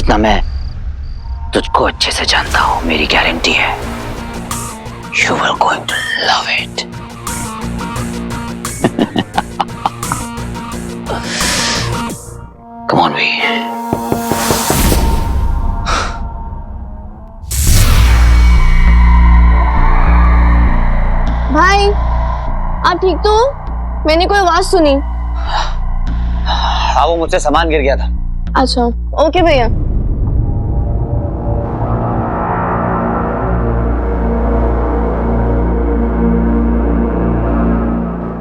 जितना मैं तुझको अच्छे से जानता हूं, मेरी गारंटी है you will going to love it. Come on we. भाई आप ठीक तो हो? मैंने कोई आवाज सुनी। हाँ, वो मुझसे सामान गिर गया था। अच्छा ओके भैया।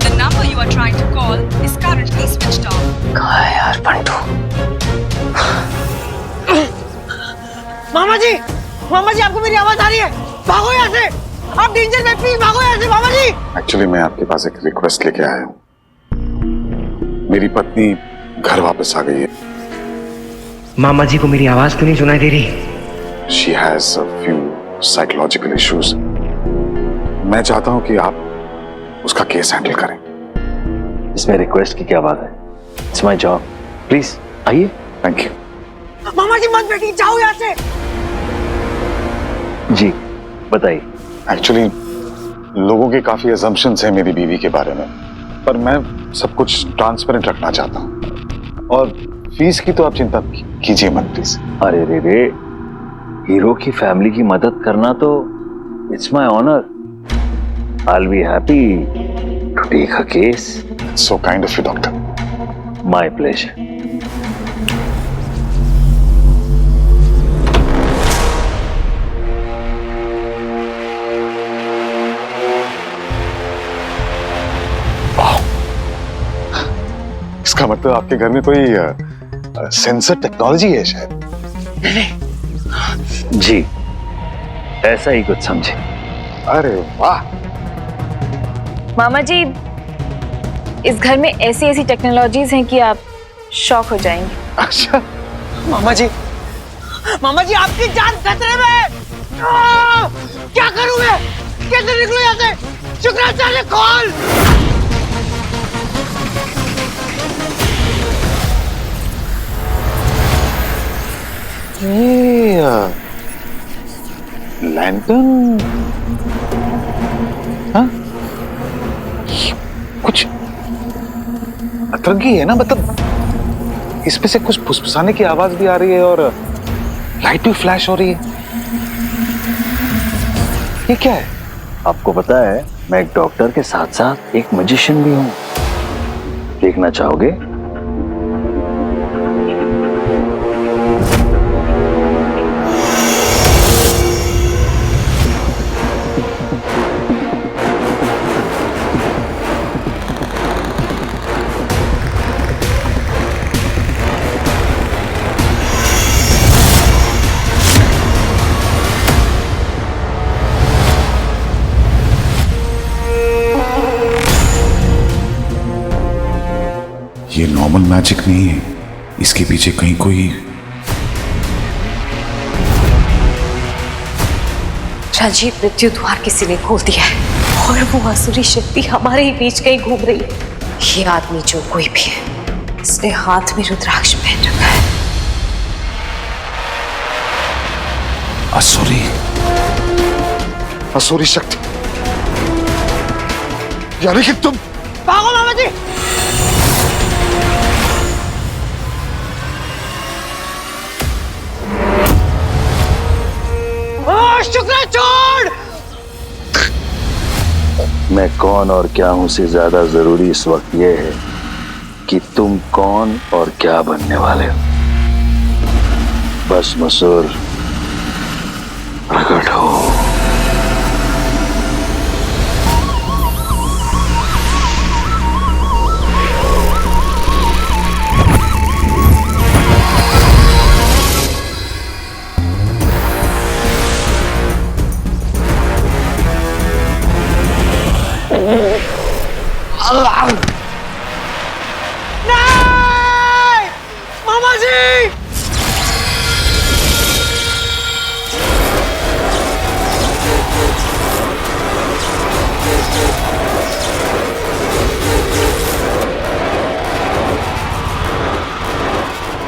The number you are trying to call is currently switched off. कहाँ है यार पंटू? मामा जी आपको मेरी आवाज आ रही है? भागो यहाँ से, आप डेंजर में, प्लीज भागो यहाँ से मामा जी। एक्चुअली मैं आपके पास एक रिक्वेस्ट लेके आया हूँ। मेरी पत्नी घर वापस आ गई है। मामा जी को मेरी आवाज तो नहीं सुनाई दे रही? She has a few psychological issues. मैं चाहता हूँ कि आप उसका केस हैंडल करें। इसमें रिक्वेस्ट की क्या बात है? इट्स माय जॉब, प्लीज आइए। Thank you. मामा जी मत बैठिए, जाओ यहाँ से। जी बताइए। एक्चुअली लोगों के काफी assumptions हैं मेरी बीवी के बारे में, पर मैं सब कुछ ट्रांसपेरेंट रखना चाहता हूँ। और फीस की तो आप चिंता कीजिए मत प्लीज। अरे रे, हीरो की फैमिली की मदद करना तो it's my honour. I'll be happy to take a case. It's so kind of you, doctor. My pleasure. इसका मतलब आपके घर में कोई सेंसर टेक्नोलॉजी है शायद? जी ऐसा ही कुछ समझे। अरे वाह। मामा जी इस घर में ऐसी ऐसी टेक्नोलॉजीज हैं कि आप शॉक हो जाएंगे। अच्छा मामा जी आपकी जान खतरे में। क्या करूं मैं, कैसे निकलूं यहाँ से? शुक्राचार्य कॉल। लैंटर्न, हाँ? कुछ अतरंगी है ना, मतलब इसमें से कुछ फुसफुसाने की आवाज भी आ रही है और लाइट भी फ्लैश हो रही है। ये क्या है? आपको पता है मैं एक डॉक्टर के साथ साथ एक मैजिशियन भी हूँ। देखना चाहोगे? ये नॉर्मल मैजिक नहीं है, इसके पीछे कहीं कोई राजीव, मृत्यु द्वार किसी ने खोल दिया है और वो आसुरी शक्ति हमारे ही बीच कहीं घूम रही है। ये आदमी जो कोई भी है, इसने हाथ में रुद्राक्ष पहन रखा है। असुरी शक्ति, यानी कि तुम। भागो मामा जी। शुक्राचार्य, मैं कौन और क्या हूं से ज्यादा जरूरी इस वक्त यह है कि तुम कौन और क्या बनने वाले हो। बस मसूर प्रकट हो। नहीं! मामा जी!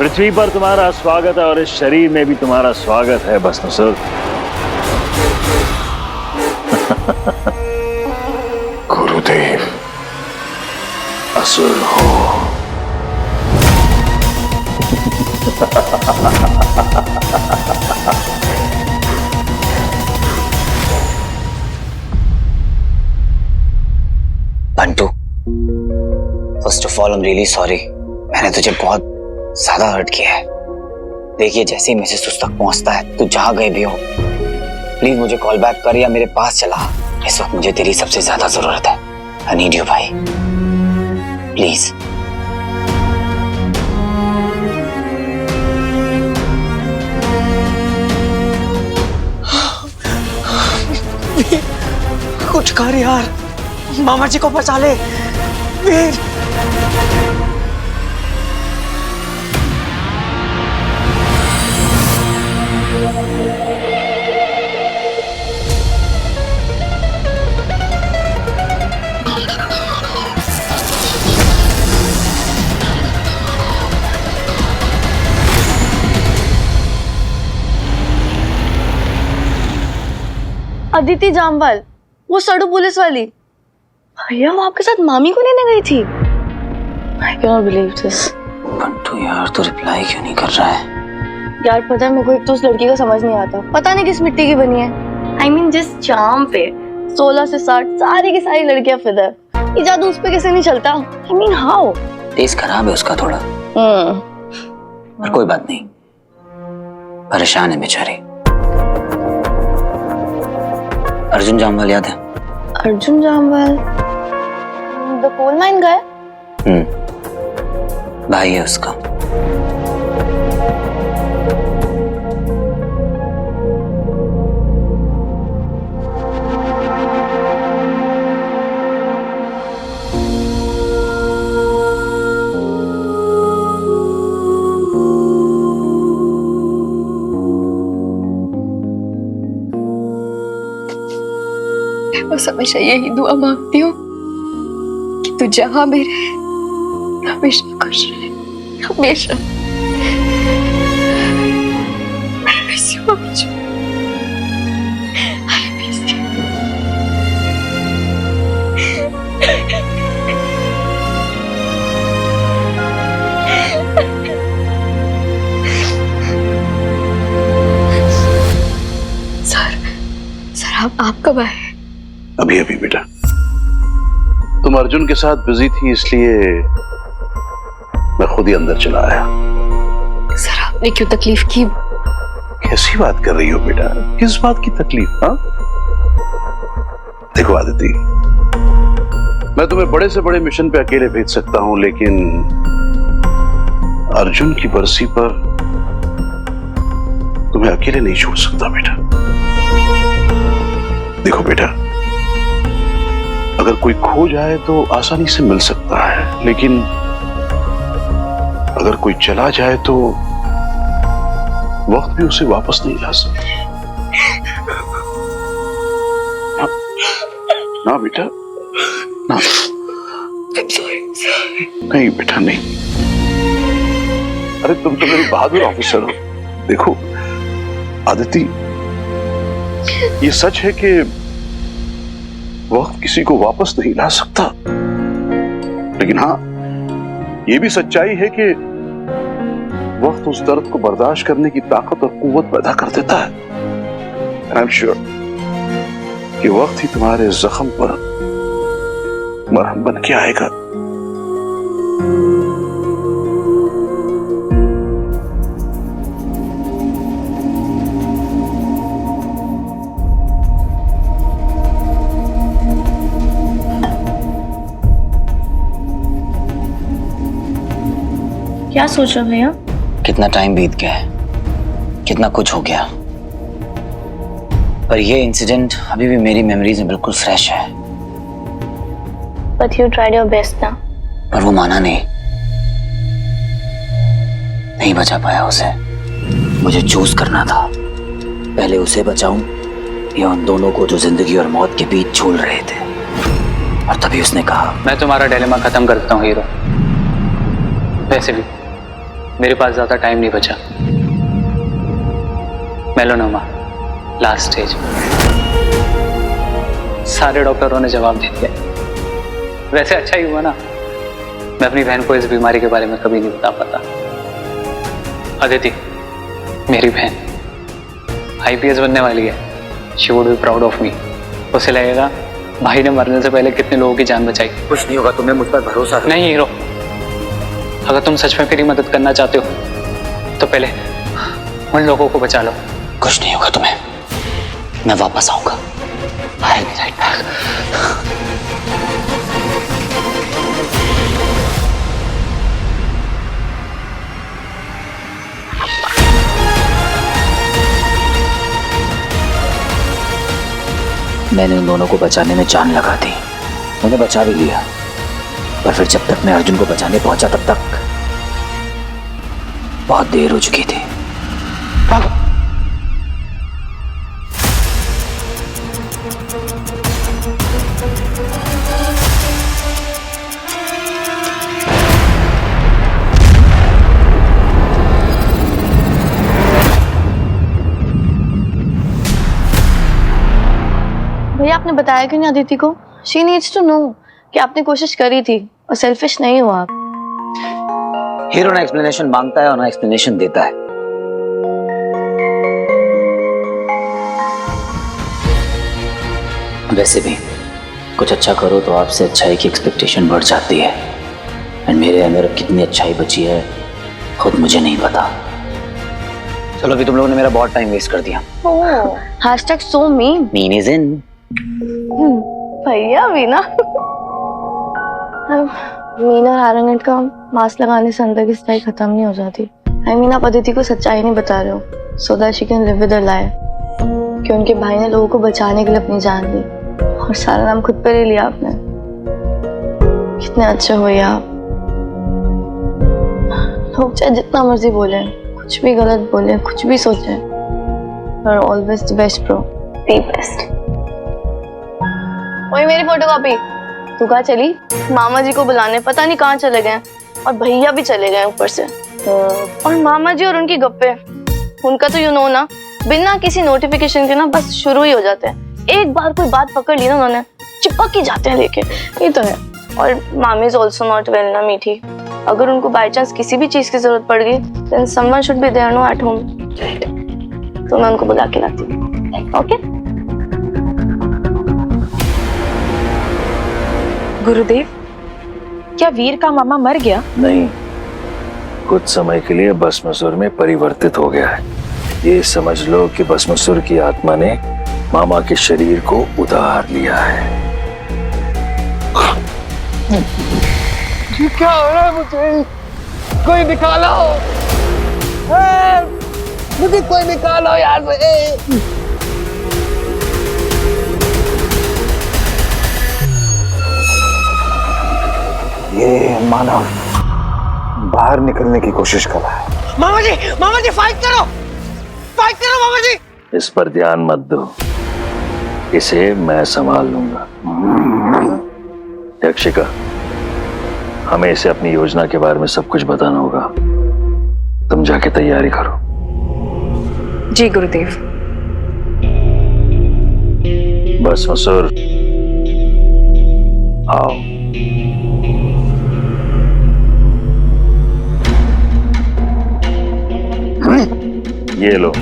पृथ्वी पर तुम्हारा स्वागत है और इस शरीर में भी तुम्हारा स्वागत है भस्मासुर। गुरुदेव, असुर हो। Bantu, first of all I am really sorry. मैंने तुझे बहुत ज्यादा हर्ट किया है। देखिए, जैसे ही मैसेज तुझ तक पहुंचता है, तू जहां गए भी हो, प्लीज मुझे कॉल बैक कर या मेरे पास चला। इस वक्त मुझे तेरी सबसे ज्यादा जरूरत है। आई नीड यू भाई, प्लीज। कुछ कर यार, मामा जी को बचा ले वीर। अदिति जामवाल, वो सड़ू पुलिस वाली। भैया वो आपके साथ मामी को लेने गई थी। I cannot believe this। Bantu यार, तू रिप्लाई क्यों नहीं कर रहा है? यार पता है मेरे को एक तो उस लड़की का समझ नहीं आता, पता नहीं किस मिट्टी की बनी है। I mean जिस चाम पे 16 से 60 सारी की सारी लड़कियां फिदा है, ये जादू उस पे कैसे नहीं चलता? I mean how? टेस्ट खराब है उसका थोड़ा, पर कोई बात नहीं, परेशान है बेचारी। अर्जुन जामवाल याद है? Arjun Jamwal, the coal mine guy. भाई है उसका। बस हमेशा यही दुआ मांगती हूँ कि तू जहां भी रहे हमेशा खुश रहे, हमेशा। I miss you, Arjun। I miss you। Sir आप कब आए? अभी अभी बेटा, तुम अर्जुन के साथ बिजी थी इसलिए मैं खुद ही अंदर चला आया। सर आपने क्यों तकलीफ की? कैसी बात कर रही हो बेटा, किस बात की तकलीफ? हाँ देखो आदिति, मैं तुम्हें बड़े से बड़े मिशन पे अकेले भेज सकता हूं, लेकिन अर्जुन की बरसी पर तुम्हें अकेले नहीं छोड़ सकता बेटा। देखो बेटा, अगर कोई खो जाए तो आसानी से मिल सकता है, लेकिन अगर कोई चला जाए तो वक्त भी उसे वापस नहीं ला सकता। ना बेटा, ना। नहीं बेटा नहीं। अरे तुम तो मेरी बहादुर ऑफिसर हो। देखो आदिति, ये सच है कि वक्त किसी को वापस नहीं ला सकता, लेकिन हाँ ये भी सच्चाई है कि वक्त उस दर्द को बर्दाश्त करने की ताकत और कुव्वत पैदा कर देता है। आई एम श्योर कि वक्त ही तुम्हारे जख्म पर मरहम बन के आएगा। क्या सोच रहे भैया? कितना टाइम बीत गया है, कितना कुछ हो गया, पर ये इंसिडेंट अभी भी मेरी मेमोरीज में बिल्कुल फ्रेश है। But you tried your best ना। पर वो माना नहीं बचा पाया उसे। मुझे चूज करना था, पहले उसे बचाऊं या उन दोनों को जो जिंदगी और मौत के बीच झूल रहे थे। और तभी उसने कहा, मैं तुम्हारा डिलेमा खत्म कर देता हूँ हीरो। वैसे भी मेरे पास ज्यादा टाइम नहीं बचा। Melanoma last stage. सारे डॉक्टरों ने जवाब दे दिया। वैसे अच्छा ही हुआ ना, मैं अपनी बहन को इस बीमारी के बारे में कभी नहीं बता पाता। अदिति मेरी बहन IPS बनने वाली है। She would be proud of me. उसे लगेगा भाई ने मरने से पहले कितने लोगों की जान बचाई। कुछ नहीं होगा, तुम्हें मुझ पर भरोसा है। नहीं हीरो, अगर तुम सच में मेरी मदद करना चाहते हो तो पहले उन लोगों को बचा लो। कुछ नहीं होगा तुम्हें, मैं वापस आऊंगा। I'll be right back. मैंने उन दोनों को बचाने में जान लगा दी, उन्हें बचा भी लिया, पर फिर जब तक मैं अर्जुन को बचाने पहुंचा तब तक बहुत देर हो चुकी थी। भैया आपने बताया क्यों नहीं अदिति को? शी नीड्स टू नो कि आपने कोशिश करी थी और सेल्फिश नहीं हुआ आप। हीरो ना एक्सप्लेनेशन मांगता है और ना एक्सप्लेनेशन देता है। वैसे भी कुछ अच्छा करो तो आपसे अच्छाई की एक्सपेक्टेशन बढ़ जाती है, और मेरे अंदर अब कितनी अच्छाई बची है खुद मुझे नहीं पता। चलो अभी तुम लोगों ने मेरा बहुत टाइम वेस्ट कर दिया। Hashtag so mean। Mean is in. भैया भी ना। मीन और आरंगट का मास्क लगाने से अंदर की सच्चाई खत्म नहीं हो जाती। आई मीन आप अदिति को सच्चाई नहीं बता रहे हो so that she can live with a lie कि उनके भाई ने लोगों को बचाने के लिए अपनी जान दी और सारा नाम खुद पे ले लिया आपने। कितने अच्छे हो आप। लोग चाहे जितना मर्जी बोले, कुछ भी गलत बोले, कुछ भी सोचे, पर always the best bro, the best. वही मेरी फोटोकॉपी तू कहाँ चली? मामा जी को बुलाने पता नहीं कहाँ चले गए, और भैया भी चले गए ऊपर से। और मामा जी और उनकी गप्पे, उनका तो यू नो ना, बिना किसी नोटिफिकेशन के ना बस शुरू ही हो जाते हैं। एक बार कोई बात पकड़ ली ना उन्होंने, चिपक ही जाते हैं लेके। ये तो है। और मामी इज ऑल्सो नॉट वेल ना मीठी। अगर उनको बाई चांस किसी भी चीज की जरूरत पड़ गई then someone should be there no at home. तो मैं उनको बुला के लाती हूँ। ओके गुरुदेव, क्या वीर का मामा मर गया? नहीं, कुछ समय के लिए भस्मासुर में परिवर्तित हो गया है। ये समझ लो कि भस्मासुर की आत्मा ने मामा के शरीर को उधार लिया है। क्या हो रहा है? मुझे कोई निकालो, मुझे कोई निकालो यार से। ये मानव बाहर निकलने की कोशिश कर रहा है। मामा जी फाइट करो मामा जी। इस पर ध्यान मत दो, इसे मैं संभाल लूंगा। यक्षिका, हमें इसे अपनी योजना के बारे में सब कुछ बताना होगा। तुम जाके तैयारी करो। जी गुरुदेव। भस्मासुर आओ। ये लो,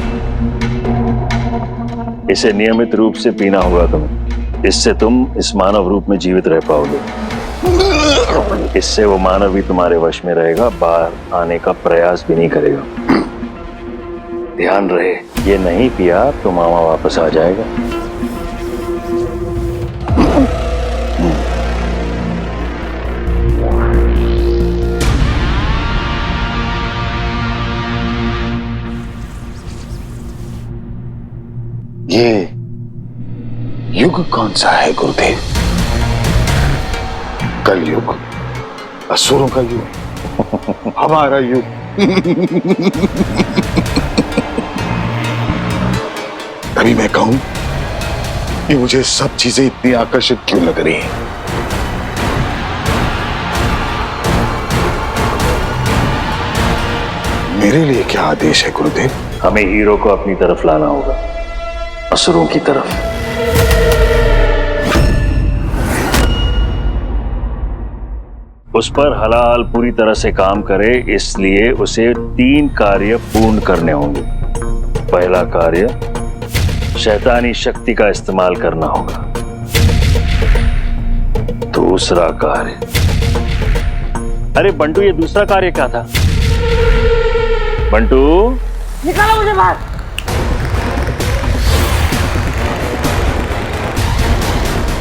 इसे नियमित रूप से पीना होगा तुम्हें। इससे तुम इस मानव रूप में जीवित रह पाओगे। इससे वो मानव भी तुम्हारे वश में रहेगा, बाहर आने का प्रयास भी नहीं करेगा। ध्यान रहे, ये नहीं पिया तो मामा वापस आ जाएगा। ये युग कौन सा है गुरुदेव? कल युग, असुरों का युग, हमारा युग। तभी मैं कहूं कि मुझे सब चीजें इतनी आकर्षित क्यों लग रही हैं। मेरे लिए क्या आदेश है गुरुदेव? हमें हीरो को अपनी तरफ लाना होगा, असुरों की तरफ। उस पर हलाल पूरी तरह से काम करे, इसलिए उसे 3 कार्य पूर्ण करने होंगे। पहला कार्य, शैतानी शक्ति का इस्तेमाल करना होगा। दूसरा कार्य, अरे बंटू, ये दूसरा कार्य क्या था? बंटू, निकालो मुझे बाहर।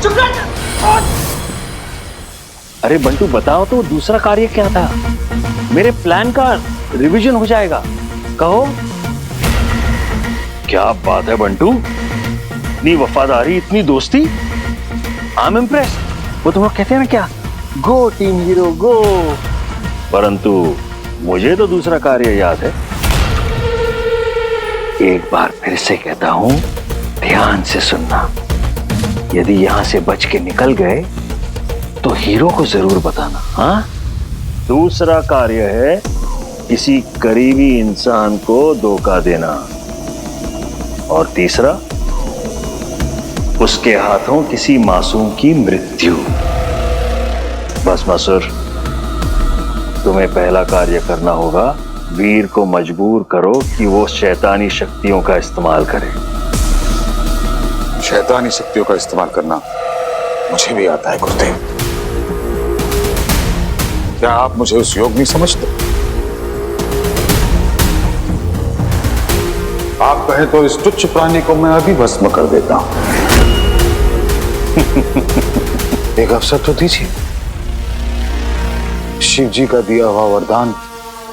चुप रह। अरे बंटू बताओ तो दूसरा कार्य क्या था? मेरे प्लान का रिवीजन हो जाएगा। कहो। क्या बात है बंटू, इतनी वफादारी, इतनी दोस्ती। I am impress. वो तुम लोग कहते हैं ना क्या, गो टीम हीरो गो। परंतु मुझे तो दूसरा कार्य याद है। एक बार फिर से कहता हूं, ध्यान से सुनना। यदि यहां से बच के निकल गए तो हीरो को जरूर बताना। हाँ, दूसरा कार्य है किसी करीबी इंसान को धोखा देना, और तीसरा, उसके हाथों किसी मासूम की मृत्यु। बस मसुर, तुम्हें पहला कार्य करना होगा, वीर को मजबूर करो कि वो शैतानी शक्तियों का इस्तेमाल करे। शैतानी शक्तियों का इस्तेमाल करना मुझे भी आता है गुरुदेव। क्या आप मुझे उस योग नहीं समझते? आप कहें तो इस तुच्छ प्राणी को मैं अभी भस्म कर देता हूं। एक अवसर तो दीजिए। शिव जी का दिया हुआ वरदान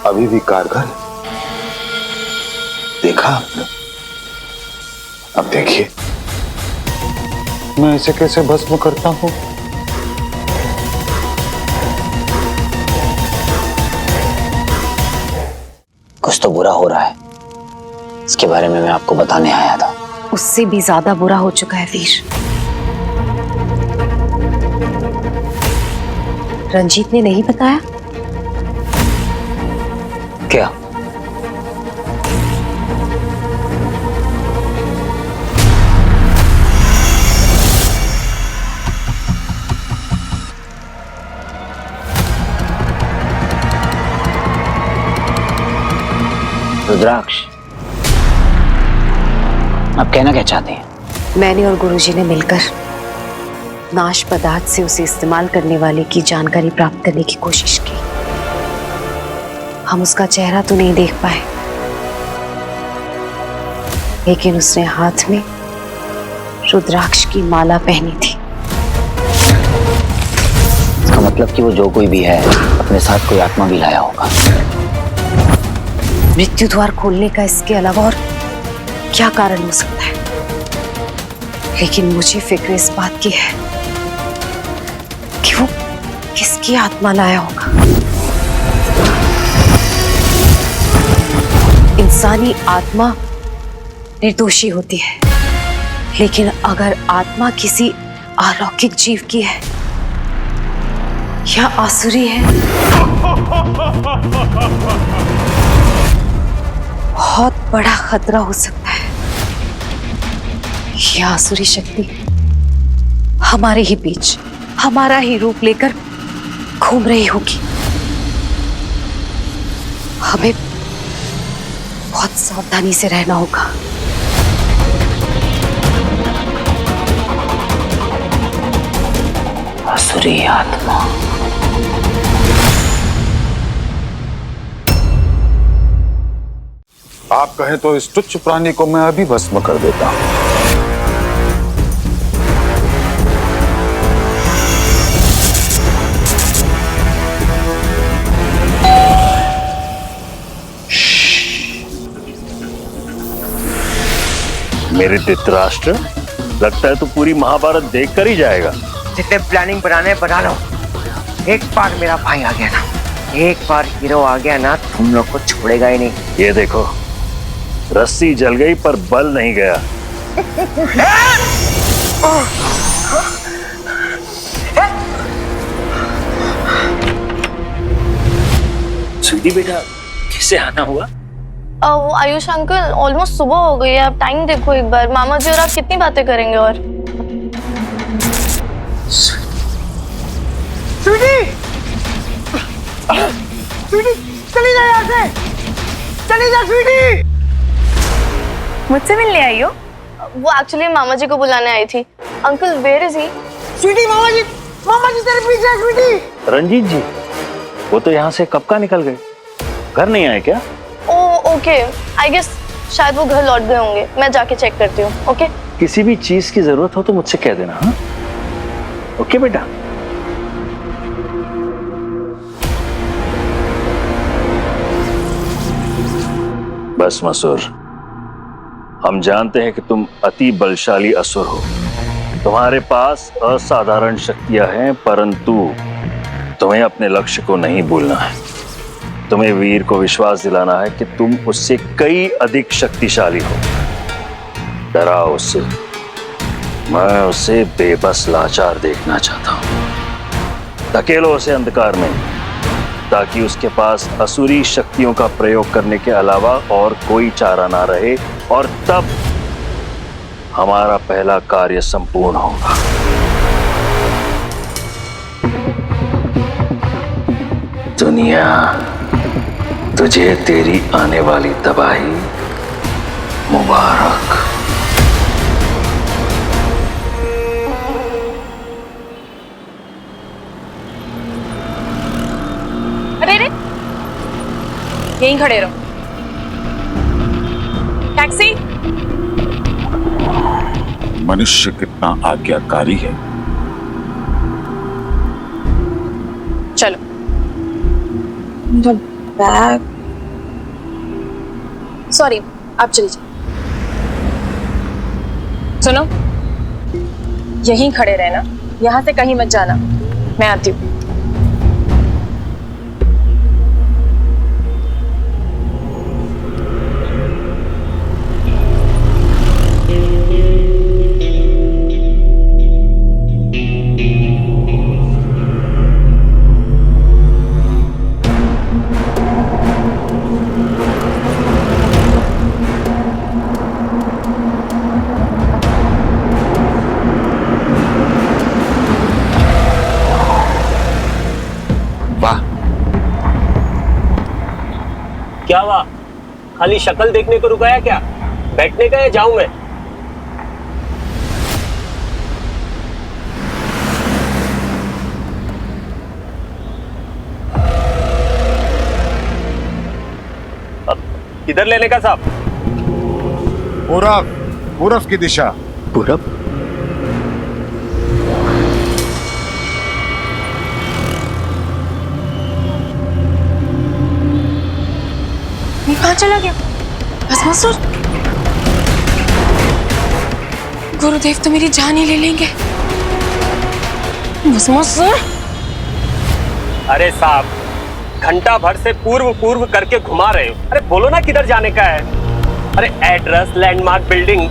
अभी भी कारगर है। देखा आपने? अब देखिए मैं इसे कैसे भस्म करता हूं। कुछ तो बुरा हो रहा है, इसके बारे में मैं आपको बताने आया था। उससे भी ज्यादा बुरा हो चुका है वीर। रंजीत ने नहीं बताया? क्या? रुद्राक्ष, आप कहना क्या चाहते हैं? मैंने और गुरुजी ने मिलकर नाश पदार्थ से उसे इस्तेमाल करने वाले की जानकारी प्राप्त करने की कोशिश की। हम उसका चेहरा तो नहीं देख पाए, लेकिन उसने हाथ में रुद्राक्ष की माला पहनी थी। इसका मतलब कि वो जो कोई भी है, अपने साथ कोई आत्मा भी लाया होगा। मृत्यु द्वार खोलने का इसके अलावा और क्या कारण हो सकता है? लेकिन मुझे फिक्र इस बात की है कि वो किसकी आत्मा लाया होगा। इंसानी आत्मा निर्दोषी होती है, लेकिन अगर आत्मा किसी अलौकिक जीव की है या आसुरी है, बहुत बड़ा खतरा हो सकता है। यह आसुरी शक्ति हमारे ही बीच हमारा ही रूप लेकर घूम रही होगी। हमें बहुत सावधानी से रहना होगा। आसुरी आत्मा। आप कहें तो इस तुच्छ प्राणी को मैं अभी भस्म कर देता हूं। मेरे धृतराष्ट्र, लगता है तू पूरी महाभारत देख कर ही जाएगा। जितने प्लानिंग बनाने बना लो। एक बार मेरा भाई आ गया ना, एक बार हीरो आ गया ना, तुम लोग को छोड़ेगा ही नहीं। ये देखो, रस्सी जल गई पर बल नहीं गया। स्वीटी बेटा, कैसे आना हुआ? आयुष अंकल, ऑलमोस्ट सुबह हो गई है, आप टाइम देखो एक बार। मामा जी और आप कितनी बातें करेंगे और? स्वीटी, स्वीटी, चली जा यहाँ से, चली जा स्वीटी। मुझसे मिलने आई हो? वो एक्चुअली मामा जी को बुलाने आई थी। Uncle, where is he? Sweetie, मामा जी तेरे पीछे है स्वीटी। रंजीत जी, वो तो यहाँ से कब का निकल गए, घर नहीं आए क्या? ओके, आई गेस शायद वो घर लौट गए होंगे। मैं जाके चेक करती हूँ। ओके? किसी भी चीज की जरूरत हो तो मुझसे कह देना। हाँ, ओके बेटा। बस मसूर, हम जानते हैं कि तुम अति बलशाली असुर हो, तुम्हारे पास असाधारण शक्तियां हैं, परंतु तुम्हें अपने लक्ष्य को नहीं भूलना है। तुम्हें वीर को विश्वास दिलाना है कि तुम उससे कई अधिक शक्तिशाली हो। डराओ उससे, मैं उसे बेबस लाचार देखना चाहता हूं। धकेलो उसे अंधकार में, ताकि उसके पास असुरी शक्तियों का प्रयोग करने के अलावा और कोई चारा ना रहे, और तब हमारा पहला कार्य संपूर्ण होगा। दुनिया तुझे तेरी आने वाली तबाही मुबारक। अरे रे, यहीं खड़े रहो। टैक्सी। मनुष्य कितना आज्ञाकारी है। चलो। मेरा बैग, सॉरी, आप चलिए। सुनो, यहीं खड़े रहना, यहां से कहीं मत जाना, मैं आती हूँ। क्या हुआ? खाली शक्ल देखने को रुका है क्या? बैठने का है, जाऊं मैं? अब किधर लेने का साहब? पूरब की दिशा। पूरब? कहाँ चला गया? भस्मासुर? गुरुदेव तो मेरी जान ही ले लेंगे। भस्मासुर? अरे साहब, घंटा भर से पूर्व करके घुमा रहे हो। अरे बोलो ना किधर जाने का है? अरे एड्रेस, लैंडमार्क, बिल्डिंग,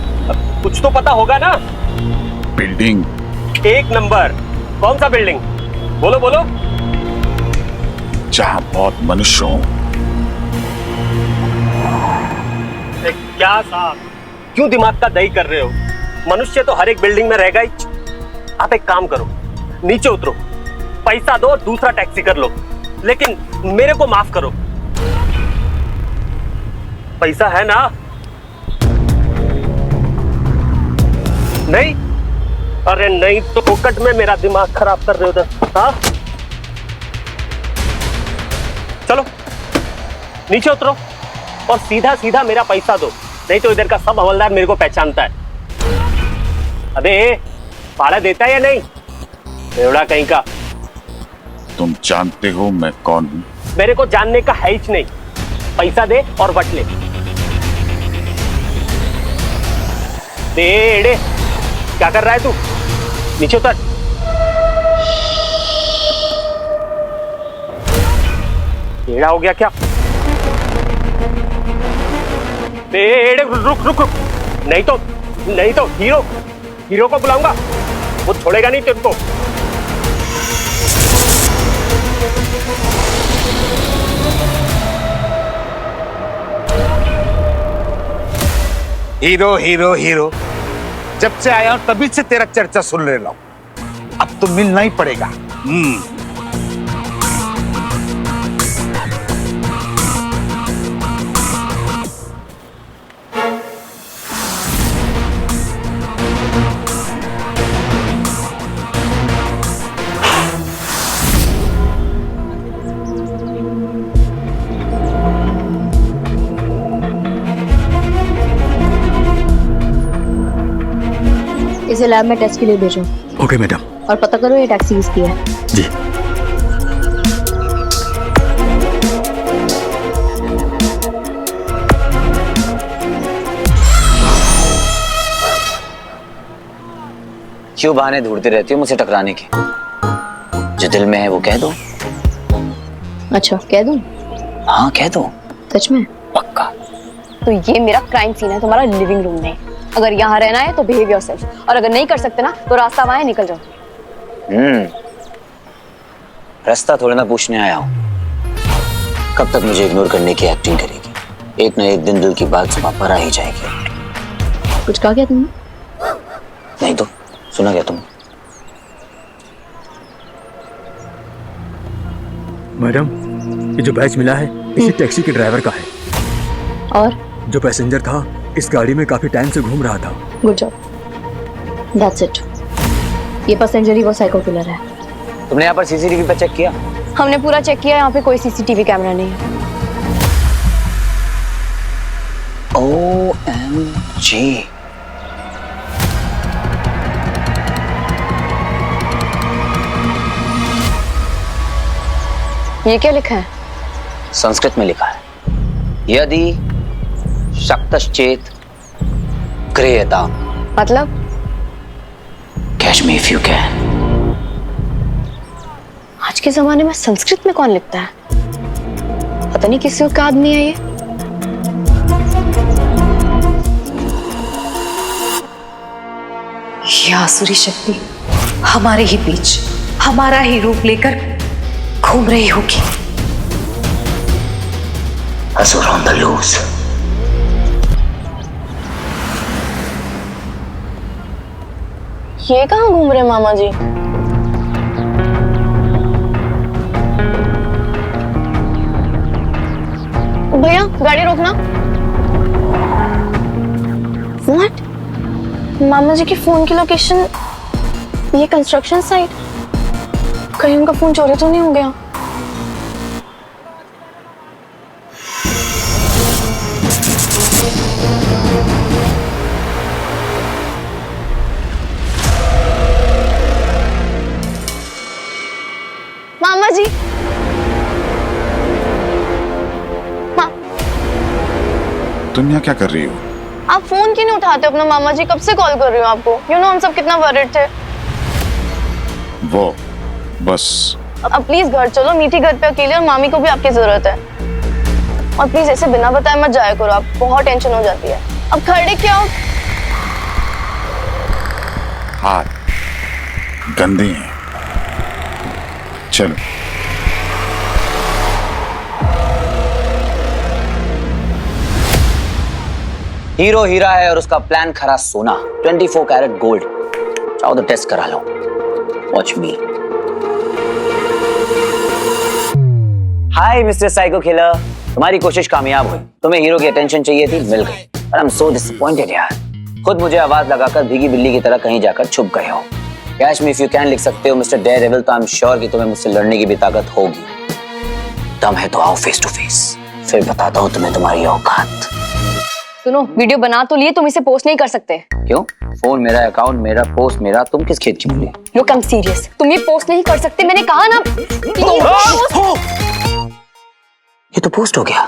कुछ तो पता होगा ना? Building 1 number. कौन सा बिल्डिंग? बोलो बोलो। जहां बहुत मनुष्य हो। क्या साहब, क्यों दिमाग का दही कर रहे हो? मनुष्य तो हर एक बिल्डिंग में रहेगा ही। आप एक काम करो, नीचे उतरो, पैसा दो और दूसरा टैक्सी कर लो, लेकिन मेरे को माफ करो। पैसा है ना? नहीं? अरे नहीं तो फोकट में मेरा दिमाग खराब कर रहे हो उधर। हाँ, चलो नीचे उतरो और सीधा सीधा मेरा पैसा दो, नहीं तो इधर का सब हवलदार मेरे को पहचानता है। अबे भाड़ा देता है या नहीं? बेवड़ा कहीं का। तुम जानते हो मैं कौन हूं? मेरे को जानने का है ही नहीं। पैसा दे और बट ले। दे, क्या कर रहा है तू? नीचे उतर। टेढ़ा हो गया क्या? रुक। नहीं तो हीरो को बुलाऊंगा, वो छोड़ेगा नहीं तेरे को। हीरो हीरो हीरो, जब से आया हूं तभी से तेरा चर्चा सुन ले रहा हूं। अब तो मिलना ही पड़ेगा। इसे लैब में टेस्ट के लिए भेजो। Okay madam. और पता करो ये टैक्सी किसकी है। जी। क्यों बहाने ढूंढती रहती हो मुझे टकराने के? जो दिल में है वो कह दो। अच्छा कह दूं? हाँ कह दो। सच में? पक्का। तो ये मेरा क्राइम सीन है तुम्हारा लिविंग रूम में। अगर यहाँ रहना है तो बिहेव योरसेल्फ, और अगर नहीं कर सकते ना तो रास्ता वहाँ है, निकल जाओ। रास्ता थोड़ा ना पूछने आया हूँ। कब तक मुझे इग्नोर करने की एक्टिंग करेगी? एक ना एक दिन दिल की बात सुबह पर आ ही जाएगी। कुछ कहा क्या तुमने? नहीं तो सुना क्या तुम? मैडम, ये जो बैच मिला है इसी टैक्सी के ड्राइवर का है। और जो पैसेंजर था इस गाड़ी में काफी टाइम से घूम रहा था। Good job, that's it. ये पैसेंजर ही वो साइको किलर है। तुमने यहाँ पर सीसीटीवी पर चेक किया? हमने पूरा चेक किया, यहाँ पे कोई सीसीटीवी कैमरा नहीं है। OMG। ये क्या लिखा है? संस्कृत में लिखा है, यदि शक्तश्चेत क्रियताम। मतलब? Catch me if you can. आज के जमाने में संस्कृत में कौन लिखता है? पता नहीं किस युग का आदमी है ये। ये आसुरी शक्ति हमारे ही बीच हमारा ही रूप लेकर घूम रही होगी। असुर ऑन द लूज। ये कहाँ घूम रहे मामा जी? भैया गाड़ी रोकना। What? मामा जी के फोन की लोकेशन ये कंस्ट्रक्शन साइट। कहीं उनका फोन चोरी तो नहीं हो गया? मामा जी, तुम यहाँ क्या कर रही हो? आप फोन क्यों नहीं उठाते अपना? मामा जी कब से कॉल कर रही हूँ आपको। यू नो हम सब कितना वरिड थे। वो बस अब प्लीज घर चलो, मीठी घर पे अकेले, और मामी को भी आपकी जरूरत है। और प्लीज ऐसे बिना बताए मत जाया करो, आप बहुत टेंशन हो जाती है। अब खड़े क्या हो? हाथ गंदे हैं। चलो। हीरो हीरा है और उसका प्लान खरा सोना, 24 कैरेट गोल्ड। चाहो तो टेस्ट करा लो। Watch me. Hi mister psycho killer, तुम्हारी कोशिश कामयाब हुई। तुम्हें हीरो की अटेंशन चाहिए थी, मिल गई। आई एम सो डिसअपॉइंटेड यार। खुद मुझे आवाज लगाकर भीगी बिल्ली की तरह कहीं जाकर छुप गए हो। Catch me if you can लिख सकते हो मिस्टर डेयरडेविल, तो आई एम श्योर कि तुम्हें मुझसे लड़ने की भी ताकत होगी। दम है तो आओ फेस टू फेस, फिर बताता हूँ तुम्हें तुम्हारी औकात। सुनो, वीडियो बना तो लिए, तुम इसे पोस्ट नहीं कर सकते। क्यों? फोन मेरा, अकाउंट मेरा, पोस्ट मेरा, तुम किस खेत की मूली? लुक आई एम सीरियस, तुम ये पोस्ट नहीं कर सकते, मैंने कहा ना। ये तो पोस्ट हो गया।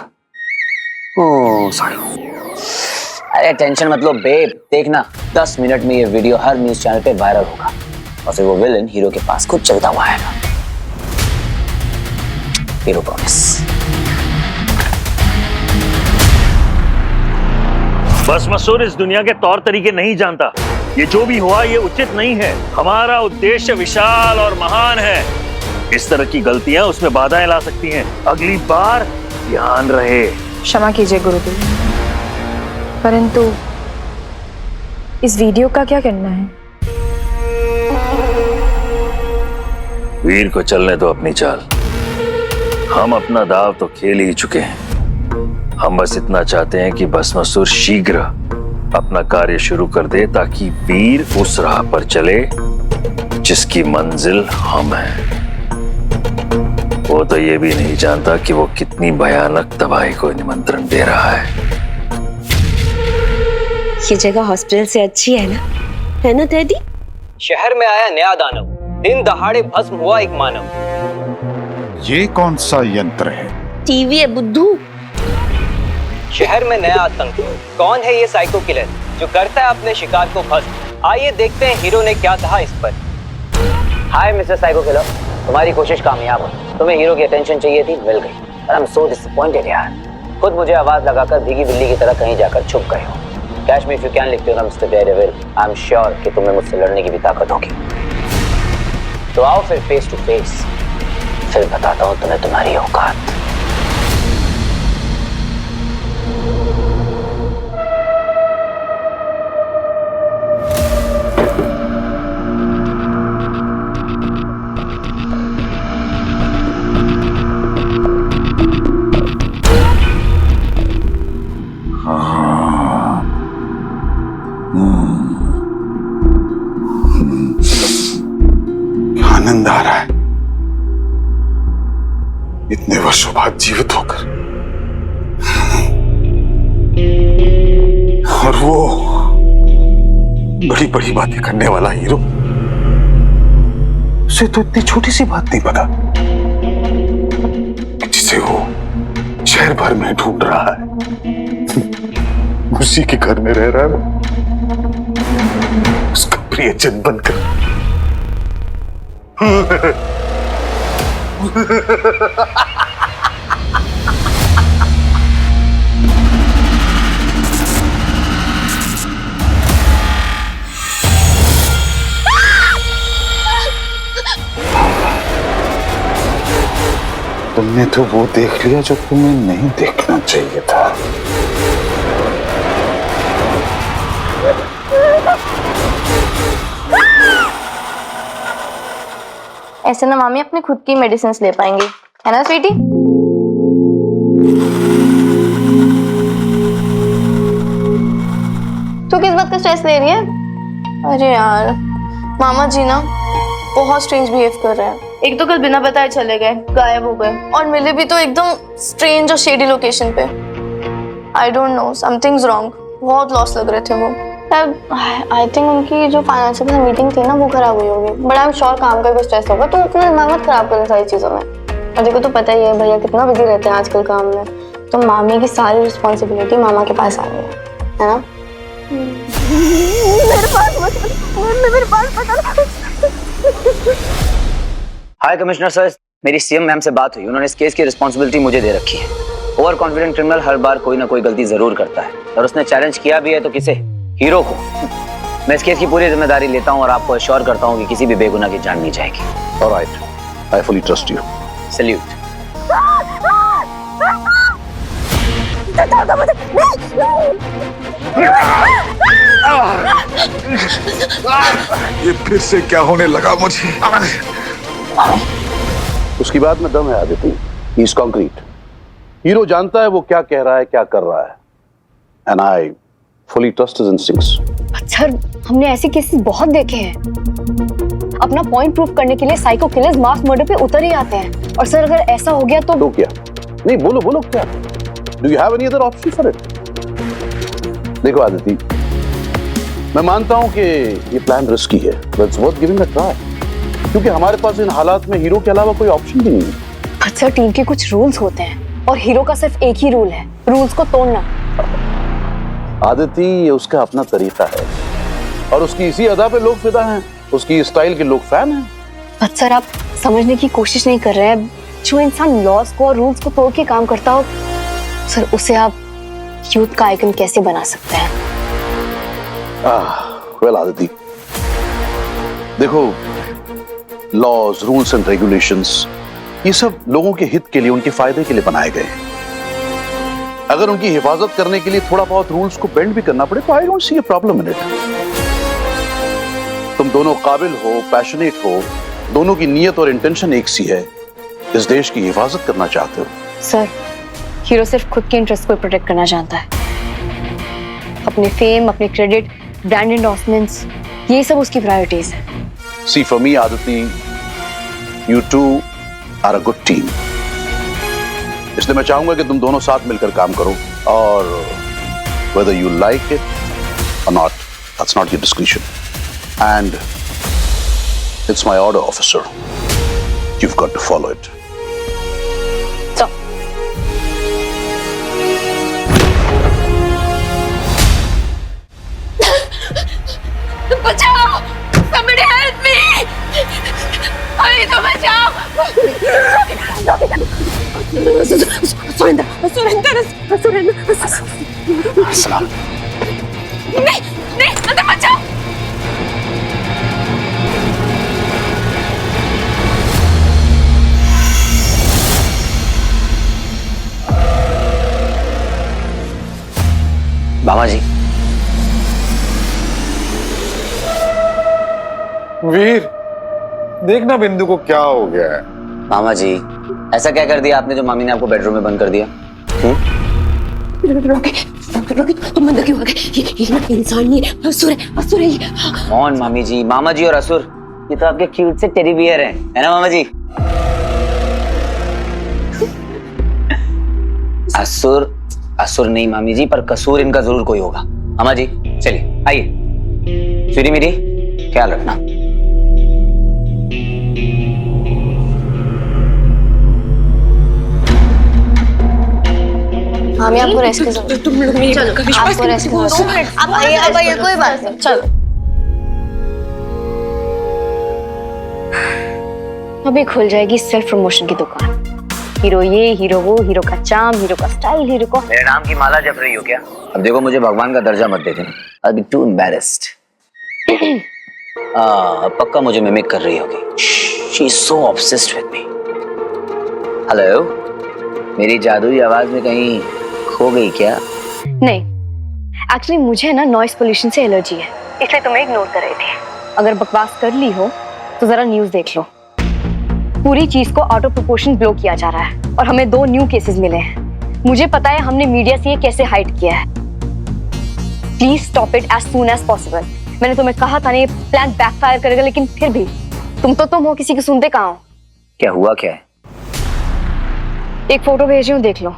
Oh sorry. अरे टेंशन मत लो बेब, देखना 10 मिनट में ये वीडियो हर न्यूज चैनल पे वायरल होगा और फिर वो विलन हीरो के पास खुद चलता हुआ आएगा। Hero promise. बस मसूर इस दुनिया के तौर तरीके नहीं जानता। ये जो भी हुआ ये उचित नहीं है। हमारा उद्देश्य विशाल और महान है। इस तरह की गलतियां उसमें बाधाएं ला सकती हैं। अगली बार ध्यान रहे। क्षमा कीजिए गुरुदेव, परंतु इस वीडियो का क्या करना है? वीर को चलने दो अपनी चाल। हम अपना दाव तो खेल ही चुके हैं। हम बस इतना चाहते हैं कि भस्मासुर शीघ्र अपना कार्य शुरू कर दे ताकि वीर उस राह पर चले जिसकी मंजिल हम हैं। वो तो ये भी नहीं जानता कि वो कितनी भयानक तबाही को निमंत्रण दे रहा है। ये जगह हॉस्पिटल से अच्छी है ना डैडी? शहर में आया नया दानव, दिन दहाड़े भस्म हुआ एक मानव। ये कौन सा यंत्र है? टीवी है बुद्धू। शहर में नया आतंक, कौन है ये साइको किलर जो करता है अपने शिकार को भस्म? आइए देखते हैं हीरो ने क्या कहा इस पर। हाय मिस्टर साइको किलर, तुम्हारी कोशिश कामयाब हुई। तुम्हें हीरो की अटेंशन चाहिए थी, मिल गई। पर आई एम सो डिसअपॉइंटेड यार। खुद मुझे आवाज लगाकर भीगी बिल्ली की तरह कहीं जाकर छुप गए हो। Cash me if you can लिखते हो ना mister Daredevil. I am sure कि तुम्हें मुझसे लड़ने की भी ताकत होगी। तो आओ फिर फेस टू फेस, फिर बताता हूँ तुम्हें तुम्हारी औकात। आनंद आ रहा है इतने वर्षों बाद जीवित होकर। और वो बड़ी बड़ी बातें करने वाला हीरो, उसे तो इतनी छोटी सी बात नहीं पता जिसे वो शहर भर में ढूंढ रहा है। उसी के घर में रह रहा है, उसका प्रियजन बनकर। तुमने तो वो देख लिया जो तुम्हें नहीं देखना चाहिए था। ऐसे ना मामी अपनी खुद की मेडिसिन ले पाएंगी, है ना स्वीटी? तू किस बात का स्ट्रेस ले रही है? अरे यार मामा जी ना बहुत स्ट्रेंज बिहेव कर रहे हैं। एक तो कल बिना बताए चले गए, गायब हो गए, और मिले भी तो एकदम स्ट्रेंज और शेडी लोकेशन पे। I don't know, something's wrong. बहुत लॉस लग रहे थे वो। आई थिंक उनकी जो फाइनेंशियल मीटिंग थी ना वो खराब हुई होगी, बट आई एम श्योर काम का भी स्ट्रेस होगा। तो अपना दिमाग मत खराब कर सारी चीजों में। और देखो तो पता ही है भैया कितना बिजी रहते हैं आजकल काम में, तो मामी की सारी रिस्पॉन्सिबिलिटी मामा के पास आ गई है ना? मेरे पास हाय कमिश्नर सर, मेरी सीएम मैम से बात हुई। उन्होंने इस केस की रिस्पॉन्सिबिलिटी मुझे दे रखी है। ओवर कॉन्फिडेंट क्रिमिनल हर बार कोई ना कोई गलती जरूर करता है, और उसने चैलेंज किया भी है तो किसे? हीरो को। मैं इस केस की पूरी जिम्मेदारी लेता हूं और आपको अश्योर करता हूं कि किसी भी बेगुनाह की जान नहीं जाएगी। Alright, I fully trust you. Salute. ये फिर से क्या होने लगा मुझे? उसकी बात में दम है Aditya, he is concrete. Hero जानता है वो क्या कह रहा है, क्या कर रहा है, and I fully trust his instincts. Sir हमने ऐसे केसेस बहुत देखे हैं। अपना पॉइंट प्रूव करने के लिए साइको किलर्स मास मर्डर पे उतर ही आते हैं। और सर अगर ऐसा हो गया तो क्या? नहीं बोलो बोलो क्या? Do you have any other option for it? देखो आदित्य, मैं मानता हूं कि ये प्लान रिस्की है, but it's worth giving a try, क्योंकि हमारे पास इन हालात में हीरो के अलावा कोई ऑप्शन भी नहीं है। अच्छा, टीम के कुछ रूल्स होते हैं और हीरो का सिर्फ एक ही रूल है, रूल्स को तोड़ना। आदित्य, ये उसका अपना तरीका है और उसकी इसी अदा पे लोग फिदा हैं, उसकी स्टाइल के लोग फैन हैं। बट सर आप समझने की कोशिश नहीं कर रहे हैं। जो इंसान लॉस को और रूल्स को तोड़ के काम करता हो सर, उसे आप यूथ का आइकन कैसे बना सकते हैं? वेल आदित्य, देखो, लॉज, रूल्स एंड रेगुलेशंस ये सब लोगों के हित के लिए, उनके फायदे के लिए बनाए गए हैं। अगर उनकी हिफाजत करने के लिए थोड़ा बहुत रूल्स को बेंड भी करना पड़े तो I don't see a problem in it. तुम दोनों काबिल हो, पैशनेट हो, दोनों की नीयत और इंटेंशन एक सी है, इस देश की हिफाजत करना चाहते हो। सर, हीरो सिर्फ खुद के इंटरेस्ट को प्रोटेक्ट करना जानता है। अपने फेम, अपने क्रेडिट, ब्रांड एंडोर्समेंट्स, ये सब उसकी प्रायोरिटीज है। See, for me, Aditi, you two are a good team. इसलिए मैं चाहूंगा कि तुम दोनों साथ मिलकर काम करो, और whether you like it or not, that's not your discretion. And it's my order, officer. You've got to follow it. So. बचाओ! Somebody help me! अरे तो बचाओ! सुरेंद्र! सलाम। नहीं, अंदर बचाओ! मामा जी। वीर, देखना बिंदु को क्या हो गया है। मामा जी, ऐसा क्या कर दिया आपने जो मामी ने आपको बेडरूम में बंद कर दिया? तुम अंदर क्यों आ गए? ये इंसान नहीं है, असुर है, असुर है ये। कौन मामी जी? मामा जी और असुर, ये तो आपके क्यूट से टेडी बियर हैं, है ना मामा जी? असुर असुर नहीं मामी जी, पर कसूर इनका जरूर कोई होगा। मामा जी चलिए, आइए। स्वीटी मेरी, ख्याल रखना। हम आपको रेस्ट की जरूरत। तुम लोग मेरी बात का विश्वास करो। आप आइए, कोई बात नहीं, चलो। अभी खुल जाएगी सेल्फ प्रमोशन की दुकान। हीरो ये, हीरो वो, हीरो का चार्म, हीरो का स्टाइल, हीरो को। मेरे नाम की माला जप रही हो क्या? अब देखो, मुझे भगवान का दर्जा मत दे देना। I'll be too embarrassed। पक्का मुझे मिमिक कर रही होगी। She is so obsessed with me। Hello, मेरी जादुई आवाज में कहीं खो गई क्या? नहीं, एक्चुअली मुझे ना नॉइस पोल्यूशन से एलर्जी है, इसलिए तुम्हें इग्नोर कर रही थी। अगर बकवास कर ली हो तो जरा न्यूज़ देख लो। पूरी चीज को आउट ऑफ प्रोपोर्शन ब्लो किया जा रहा है और हमें 2 न्यू केसेस मिले हैं। मुझे पता है हमने मीडिया से ये कैसे हाइड किया है। Please stop it as soon as possible. मैंने तुम्हें कहा था ना ये प्लान बैकफायर करेगा, लेकिन फिर भी तुम हो, किसी की सुनते कहाँ हो? क्या हुआ क्या है? एक फोटो भेजी हूँ, देख लो।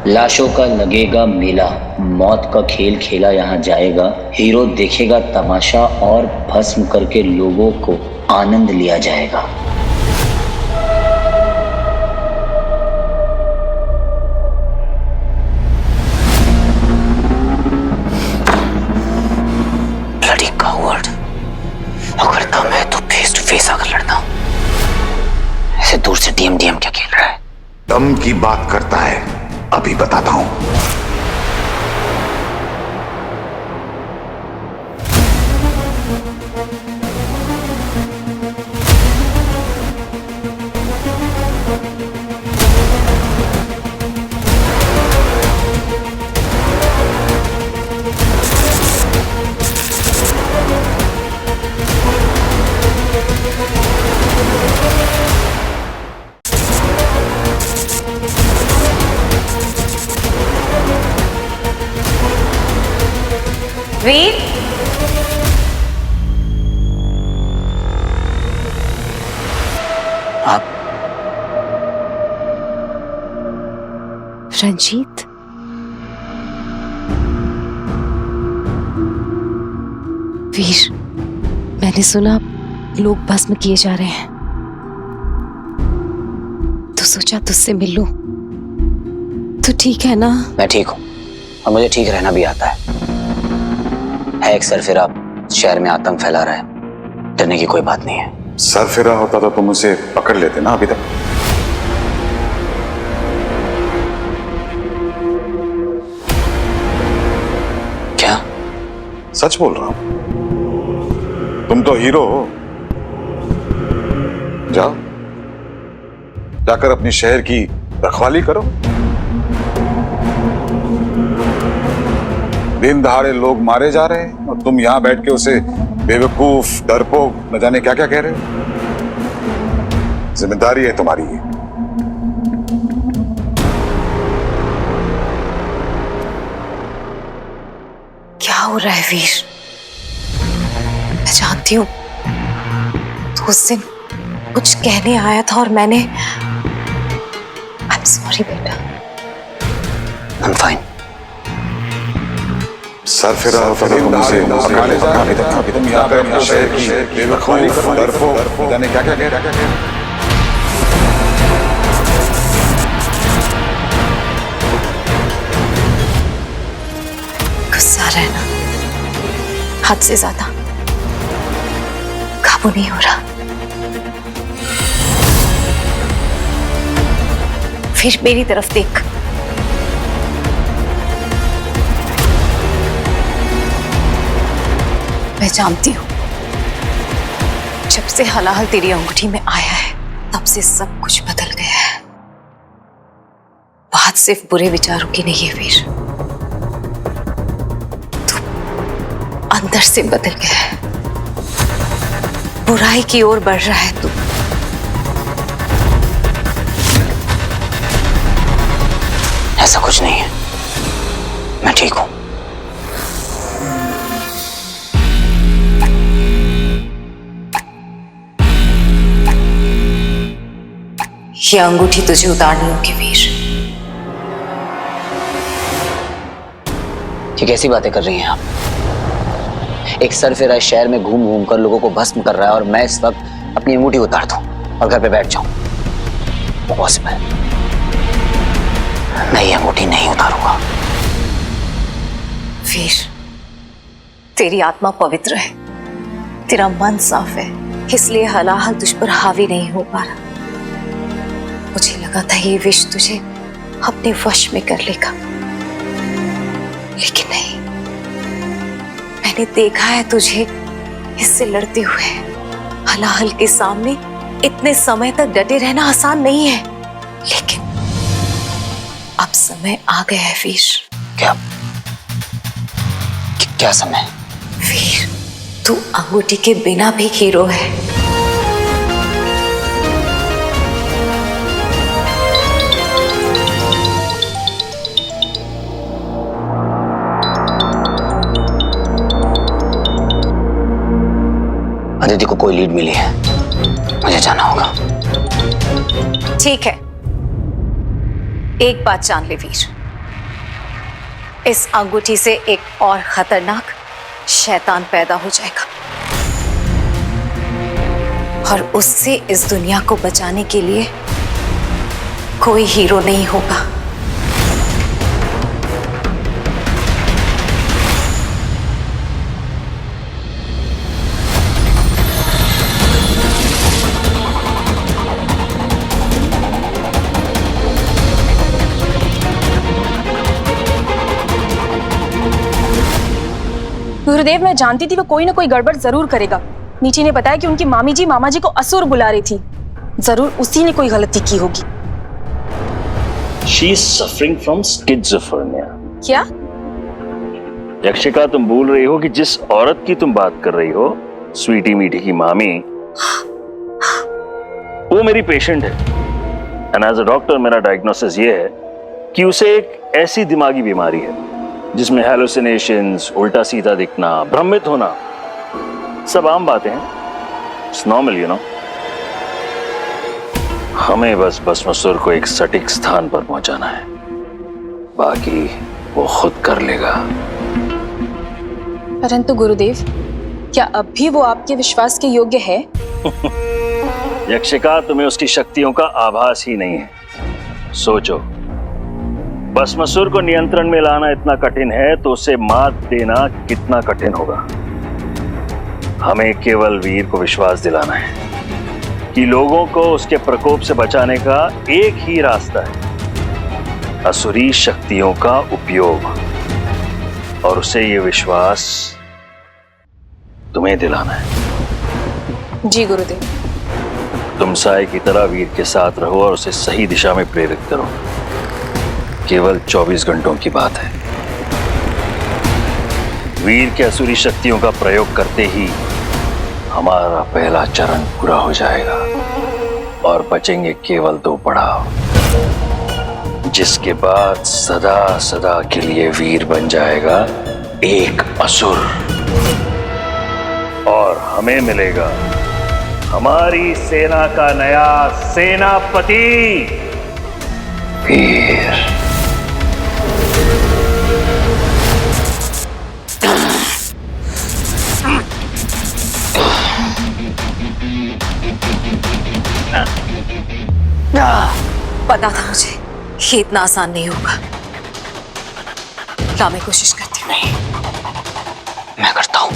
लाशों का लगेगा मेला, मौत का खेल खेला यहाँ जाएगा। हीरो देखेगा तमाशा और भस्म करके लोगों को आनंद लिया जाएगा। ब्लडी कावर्ड, अगर दम है तो फेस टू फेस आकर लड़ना। ऐसे दूर से डीएम क्या खेल रहा है? दम की बात करता है, अभी बताता हूं। वीर, आप? रंजीत, वीर, मैंने सुना लोग भस्म किए जा रहे हैं, तो सोचा तुझसे मिल लूं। तो ठीक है ना? मैं ठीक हूँ और मुझे ठीक रहना भी आता है। एक सरफिरा शहर में आतंक फैला रहा है, डरने की कोई बात नहीं है। सरफिरा होता तो तुम उसे पकड़ लेते ना अभी तक। क्या? सच बोल रहा हूं, तुम तो हीरो हो। जाओ, जाकर अपनी शहर की रखवाली करो। दिन दहाड़े लोग मारे जा रहे हैं और तुम यहाँ बैठ के उसे बेवकूफ, डरपोक, न जाने क्या क्या कह रहे हो। जिम्मेदारी है तुम्हारी ये। क्या हो रहा है वीर? मैं जानती हूँ तो उस दिन कुछ कहने आया था और मैंने I'm sorry बेटा। I'm fine। सर फिर पकाने जा तुम यहाँ पे शहर की बेवकूफ, डरपोक, जाने क्या क्या कह रहे हैं। गुस्सा रहना हद से ज्यादा काबू नहीं हो रहा। फिर मेरी तरफ देख। मैं जानती हूं जब से हलाहल तेरी अंगूठी में आया है तब से सब कुछ बदल गया है। बात सिर्फ बुरे विचारों की नहीं है वीर, तू अंदर से बदल गया है। बुराई की ओर बढ़ रहा है तू। ऐसा कुछ नहीं है, मैं ठीक हूं। ये अंगूठी तुझे उतारनी होगी वीर। ये कैसी बातें कर रही हैं आप? एक सरफिरा शहर में घूम घूम कर लोगों को भस्म कर रहा है और मैं इस वक्त अपनी अंगूठी उतार दूं और घर पे बैठ जाऊं? पॉसिबल? मैं ये अंगूठी नहीं उतारूंगा। वीर, तेरी आत्मा पवित्र है, तेरा मन साफ है, इसलिए हलाहल तुझ पर हावी नहीं हो पा रहा। मुझे लगा था ये विष तुझे अपने वश में कर लेगा, लेकिन नहीं। मैंने देखा है तुझे इससे लड़ते हुए। हलाहल के सामने इतने समय तक डटे रहना आसान नहीं है, लेकिन अब समय आ गया है वीर। क्या समय? वीर, तू अंगूठी के बिना भी हीरो है। अदिति को कोई लीड मिली है, मुझे जाना होगा। ठीक है, एक बात जान ले वीर, इस अंगूठी से एक और खतरनाक शैतान पैदा हो जाएगा और उससे इस दुनिया को बचाने के लिए कोई हीरो नहीं होगा। गुरुदेव, मैं जानती थी वो कोई ना कोई गड़बड़ जरूर करेगा। नीची ने बताया कि उनकी मामी जी मामा जी को असुर बुला रही थी। जरूर उसी ने कोई गलती की होगी। She is suffering from schizophrenia। क्या? यक्षिका, तुम भूल रही हो कि जिस औरत की तुम बात कर रही हो, स्वीटी मीठी की मामी, वो मेरी पेशेंट है। एंड एज अ डॉक्टर मेरा डायग्नोसिस ये है कि उसे एक ऐसी दिमागी बीमारी है जिसमें हैलुसिनेशंस, उल्टा सीधा दिखना, भ्रमित होना सब आम बातें हैं। It's normal, you know. हमें बस भस्मासुर को एक सटीक स्थान पर पहुंचाना है, बाकी वो खुद कर लेगा। परंतु गुरुदेव, क्या अब भी वो आपके विश्वास के योग्य है? यक्षिका, तुम्हें उसकी शक्तियों का आभास ही नहीं है। सोचो, भस्मासुर को नियंत्रण में लाना इतना कठिन है तो उसे मात देना कितना कठिन होगा। हमें केवल वीर को विश्वास दिलाना है कि लोगों को उसके प्रकोप से बचाने का एक ही रास्ता है, असुरी शक्तियों का उपयोग। और उसे ये विश्वास तुम्हें दिलाना है। जी गुरुदेव। तुम साय की तरह वीर के साथ रहो और उसे सही दिशा में प्रेरित करो। केवल 24 घंटों की बात है। वीर के असुरी शक्तियों का प्रयोग करते ही हमारा पहला चरण पूरा हो जाएगा और बचेंगे केवल 2 पड़ाव, जिसके बाद सदा सदा के लिए वीर बन जाएगा एक असुर और हमें मिलेगा हमारी सेना का नया सेनापति वीर। पता था मुझे ये इतना आसान नहीं होगा। ला मैं कोशिश करती हूँ। नहीं, मैं करता हूं।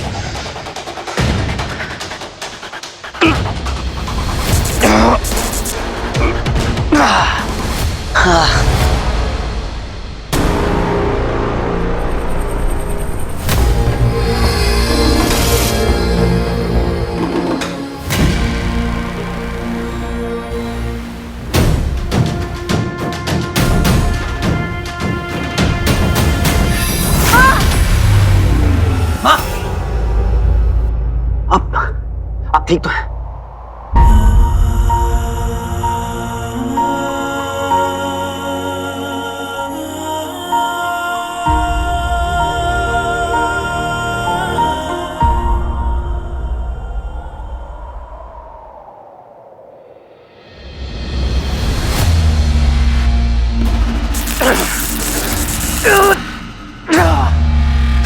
आप ठीक तो है?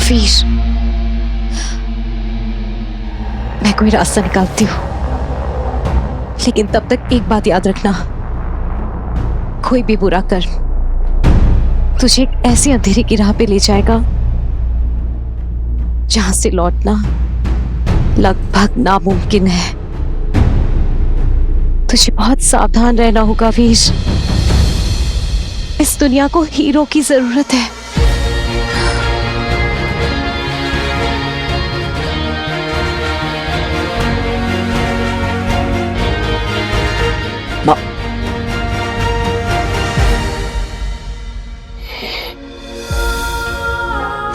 वीर, मैं कोई रास्ता निकालती हूँ, लेकिन तब तक एक बात याद रखना, कोई भी बुरा कर्म तुझे एक ऐसी अंधेरे की राह पे ले जाएगा जहां से लौटना लगभग नामुमकिन है। तुझे बहुत सावधान रहना होगा वीर। इस दुनिया को हीरो की जरूरत है।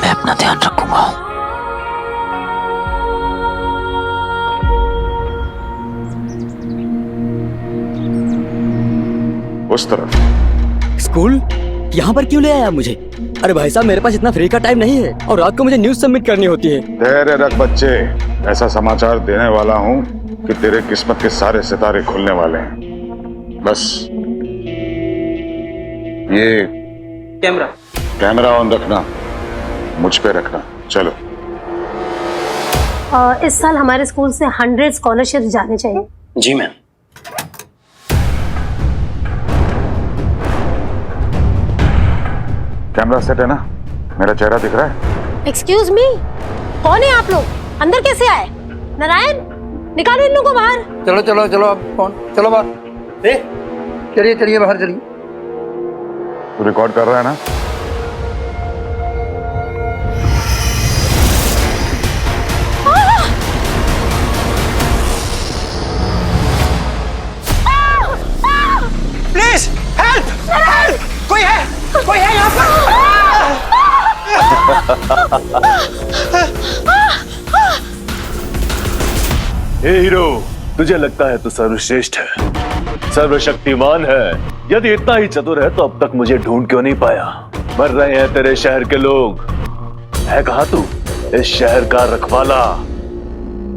मैं अपना ध्यान रखूंगा। उस तरफ। स्कूल? यहाँ पर क्यों ले आया मुझे? अरे भाई साहब, मेरे पास इतना फ्री का टाइम नहीं है और रात को मुझे न्यूज सबमिट करनी होती है। धैर्य रख बच्चे, ऐसा समाचार देने वाला हूँ कि तेरे किस्मत के सारे सितारे खुलने वाले हैं। बस ये कैमरा ऑन रखना, मुझ पे रखना। चलो। इस साल हमारे स्कूल से 100 स्कॉलरशिप जाने चाहिए। जी मैम। कैमरा सेट है ना? मेरा चेहरा दिख रहा है? एक्सक्यूज मी, कौन है आप लोग? अंदर कैसे आए? नारायण, निकालो इन लोगों को बाहर। चलो चलो चलो, अब कौन? चलो बाहर। चलिए चलिए बाहर चलिए। तू रिकॉर्ड कर रहा है ना? प्लीज हेल्प हेल्प, कोई है यहाँ पर? हे हीरो, तुझे लगता है तू सर्वश्रेष्ठ है, सर्वशक्तिमान है। यदि इतना ही चतुर है तो अब तक मुझे ढूंढ क्यों नहीं पाया? मर रहे हैं तेरे शहर के लोग। है कहाँ तू, इस शहर का रखवाला?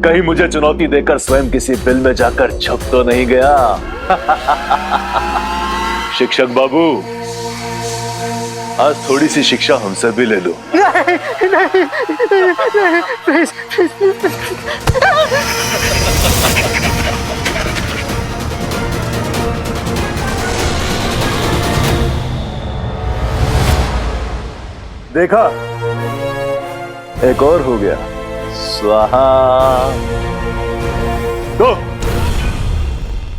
कहीं मुझे चुनौती देकर स्वयं किसी बिल में जाकर छुप तो नहीं गया? शिक्षक बाबू, आज थोड़ी सी शिक्षा हमसे भी ले लो। प्लीज। देखा, एक और हो गया। स्वाहा। तो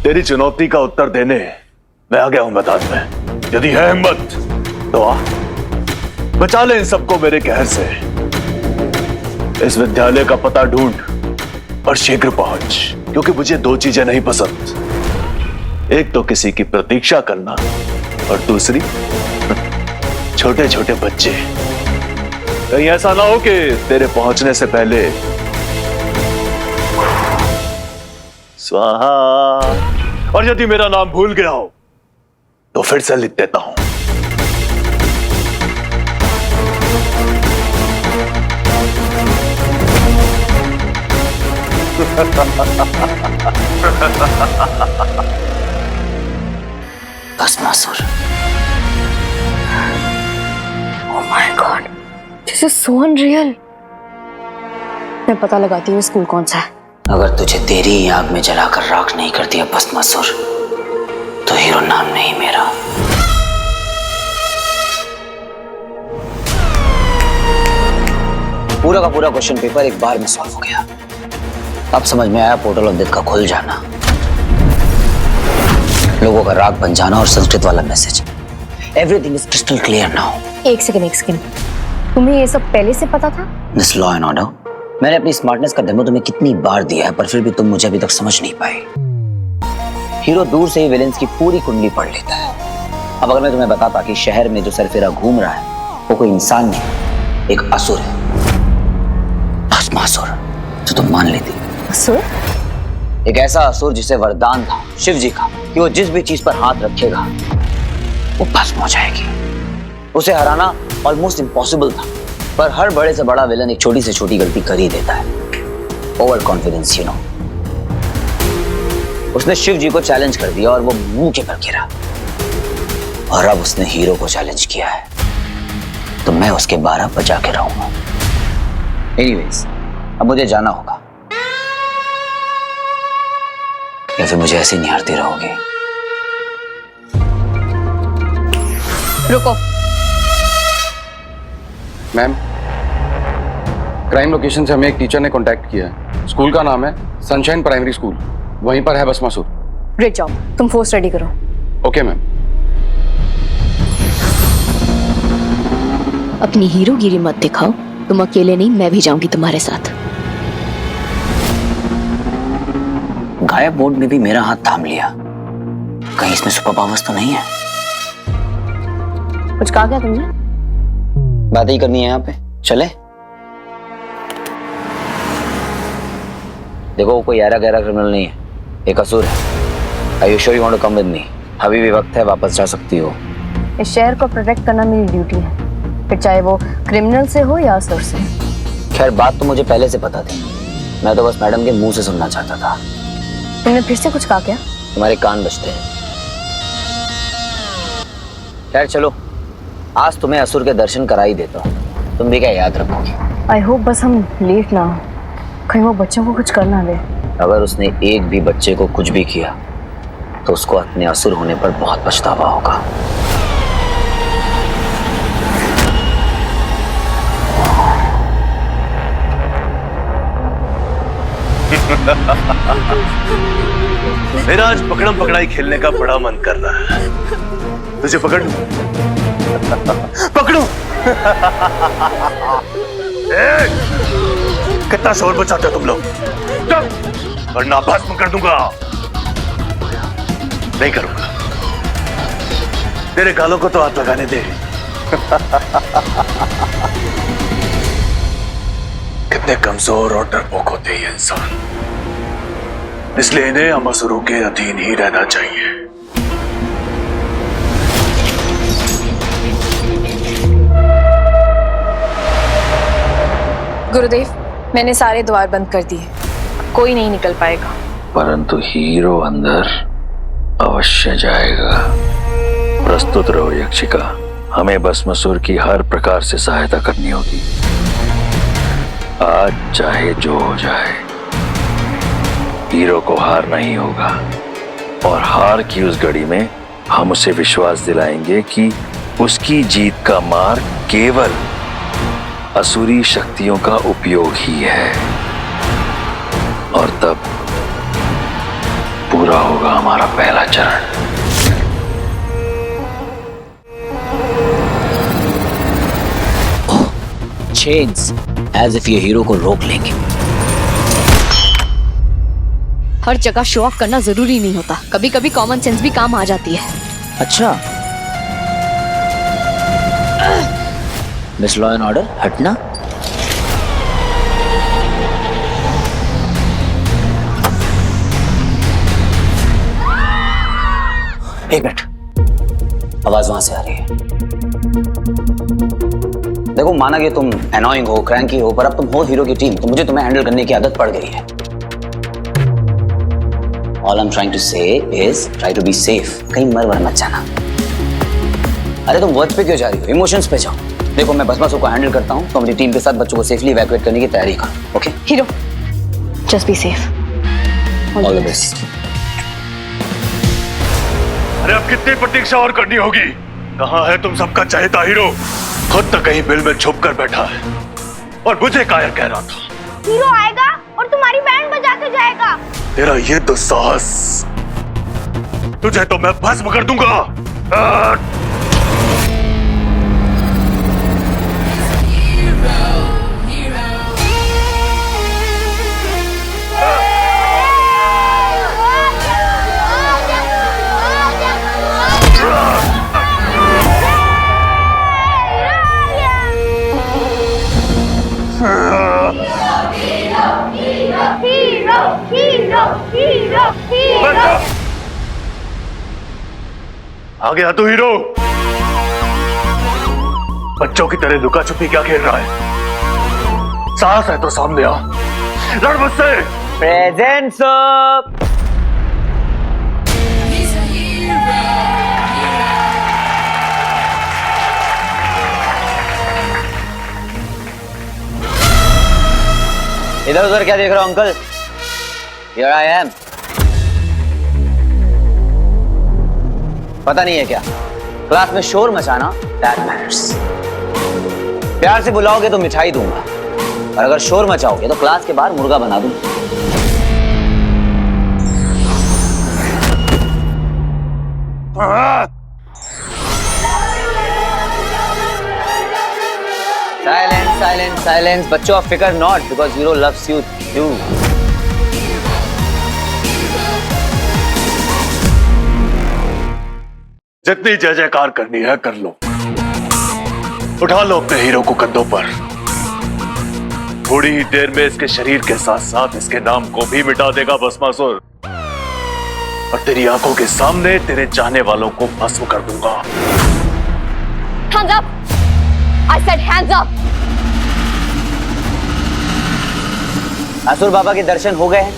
तेरी चुनौती का उत्तर देने मैं आ गया हूं मैदान में। यदि है हिम्मत तो आ, बचा ले इन सबको मेरे कहर से। इस विद्यालय का पता ढूंढ और शीघ्र पहुंच, क्योंकि मुझे 2 चीजें नहीं पसंद। एक तो किसी की प्रतीक्षा करना और दूसरी छोटे छोटे बच्चे। कहीं ऐसा ना हो कि तेरे पहुंचने से पहले स्वाहा, और यदि मेरा नाम भूल गया हो तो फिर से लिख देता हूं। Bhasmasur. Oh my God, this is so unreal. मैं पता लगाती हूँ स्कूल कौन सा है। अगर तुझे तेरी ही आग में जलाकर राख नहीं कर दिया भस्मासुर, तो हीरो नाम नहीं मेरा। पूरा का पूरा क्वेश्चन पेपर एक बार में सॉल्व हो गया। अब समझ में आया पोर्टल ऑफ डेथ का खुल जाना, लोगों का राग बन जाना और संस्कृत वाला message. Everything is crystal clear now. एक सेकंड, तुम्हें ये सब पहले से पता था? दिस लॉ एंड ऑर्डर, मैंने अपनी स्मार्टनेस का डेमो तुम्हें कितनी बार दिया है, पर फिर भी तुम मुझे अभी तक समझ नहीं पाए। हीरो दूर से ही विलेंस की पूरी कुंडली पढ़ लेता है। अब अगर मैं तुम्हें बताता कि शहर में जो सरफेरा घूम रहा है वो कोई इंसान नहीं, एक असुर है, भस्मासुर, तो तुम मान लेती। असुर? एक ऐसा असुर जिसे वरदान था शिव जी का कि वो जिस भी चीज पर हाथ रखेगा वो भस्म हो जाएगी। उसे हराना ऑलमोस्ट इम्पॉसिबल था, पर हर बड़े से बड़ा विलन एक छोटी से छोटी गलती कर ही देता है। Over confidence, you know. उसने शिव जी को चैलेंज कर दिया और वो मुंह के पर गिरा, और अब उसने हीरो को चैलेंज किया है, तो मैं उसके 12 बजा के रहूंगा। एनीवेज, अब मुझे जाना होगा, या फिर मुझे ऐसे निहारती रहोगे? रुको मैम, क्राइम लोकेशन से हमें एक टीचर ने कांटेक्ट किया है। स्कूल का नाम है सनशाइन प्राइमरी स्कूल, वहीं पर है भस्मासुर। ग्रेट जॉब, तुम फोर्स रेडी करो। Okay ma'am. अपनी हीरोगिरी मत दिखाओ, तुम अकेले नहीं, मैं भी जाऊंगी तुम्हारे साथ। गायब मोड में भी मेरा हाथ थाम लिया, कहीं इसमें सुपर पावर्स तो नहीं है? कुछ कहा क्या तुमने? बात ही करनी है यहाँ पे, चले? देखो वो कोई यारा गहरा क्रिमिनल नहीं है, एक असुर है। Are you sure you want to come with me? अभी भी वक्त है, वापस जा सकती हो। इस शहर को प्रोटेक्ट करना मेरी ड्यूटी है, फिर चाहे वो क्रिमिनल से हो या असुर से। खैर बात तो मुझे पहले से पता थी, मैं तो बस मैडम के मुंह से सुनना चाहता था। तुमने फिर से कुछ कहा क्या? तुम्हारे कान बजते हैं। खैर चलो, आज तुम्हें असुर के दर्शन करा ही देता हूँ, तुम भी क्या याद रखोगे? आई होप बस हम लेट ना हो, कहीं वो बच्चों को कुछ करना दे। अगर उसने एक भी बच्चे को कुछ भी किया तो उसको अपने असुर होने पर बहुत पछतावा होगा। मेरा आज पकड़म पकड़ाई खेलने का बड़ा मन कर रहा है। तुझे पकड़ लूं? पकड़ू? कितना शोर मचाते हो तुम लोग, वरना भस्म कर दूंगा। नहीं करूंगा, तेरे गालों को तो हाथ लगाने दे। कितने कमजोर और डरपोक होते हैं ये इंसान, इसलिए इन्हें हम असुरों के अधीन ही रहना चाहिए। गुरुदेव, मैंने सारे द्वार बंद कर दिए, कोई नहीं निकल पाएगा। परंतु हीरो अंदर अवश्य जाएगा। प्रस्तुत रहो यक्षिका, हमें भस्मासुर की हर प्रकार से सहायता करनी होगी। आज चाहे जो हो जाए, हीरो को हार नहीं होगा, और हार की उस घड़ी में हम उसे विश्वास दिलाएंगे कि उसकी जीत का मार्ग केवल असुरी शक्तियों का उपयोग ही है, और तब पूरा होगा हमारा पहला चरण। चेन्स, एज इफ ये हीरो को रोक लेंगे। हर जगह शो ऑफ करना जरूरी नहीं होता, कभी कभी कॉमन सेंस भी काम आ जाती है। अच्छा, मिस लॉ एंड ऑर्डर हटना। एक मिनट, आवाज वहां से आ रही है। देखो माना कि तुम एनोइंग हो, क्रैंकी हो, पर अब तुम हो हीरो की टीम, तो मुझे तुम्हें हैंडल करने की आदत पड़ गई है। All I'm trying to say is try to be safe. कहीं मर वर मत जाना। अरे तुम वर्ड्स पे क्यों जा रही हो? इमोशंस पे जाओ। देखो मैं भस्मासुर को हैंडल करता हूँ, तो अपनी टीम के साथ बच्चों को सेफली इवैक्यूएट करने की तैयारी करो। Okay hero, just be safe. All the best. अरे अब कितनी प्रतीक्षा और करनी होगी? कहाँ है तुम सबका चहेता हीरो? खुद तो कहीं बिल में छुप कर बैठा है और मुझे कायर कह रहा था। हीरो आएगा और तुम्हारी बैंड बजा के जाएगा। तेरा ये दुस्साहस, तुझे तो मैं भस्म कर दूंगा। आ गया तू हीरो? बच्चों की तरह लुका छुपी क्या खेल रहा है? साहस है तो सामने आ, लड़ मुझसे। Present sir. इधर उधर क्या देख रहा हो अंकल? Here I am. पता नहीं है क्या क्लास में शोर मचाना that matters. प्यार से बुलाओगे तो मिठाई दूंगा, और अगर शोर मचाओगे तो क्लास के बाहर मुर्गा बना दूंगा। Silence, silence, silence. बच्चों आप फिकर not because hero loves you too. जितनी जय जयकार करनी है कर लो। उठा लो अपने हीरो को कंधों पर। थोड़ी ही देर में इसके शरीर के साथ साथ इसके नाम को भी मिटा देगा भस्मासुर, और तेरी आंखों के सामने तेरे चाहने वालों को भस्म कर दूंगा। Hands up! I said hands up! असुर बाबा के दर्शन हो गए हैं,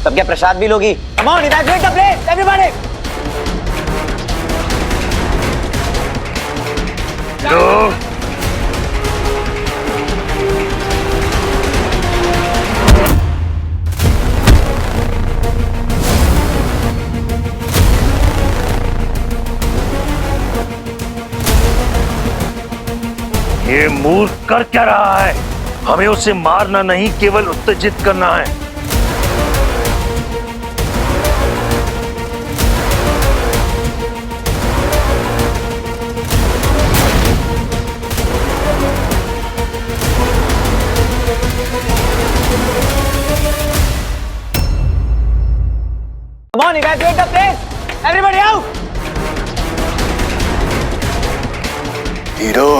तब क्या प्रसाद भी लोगी? Come on, evacuate the place, everybody! ये मूर्ख कर क्या रहा है? हमें उसे मारना नहीं, केवल उत्तेजित करना है। Come on, evacuate the place! Everybody out! Hero,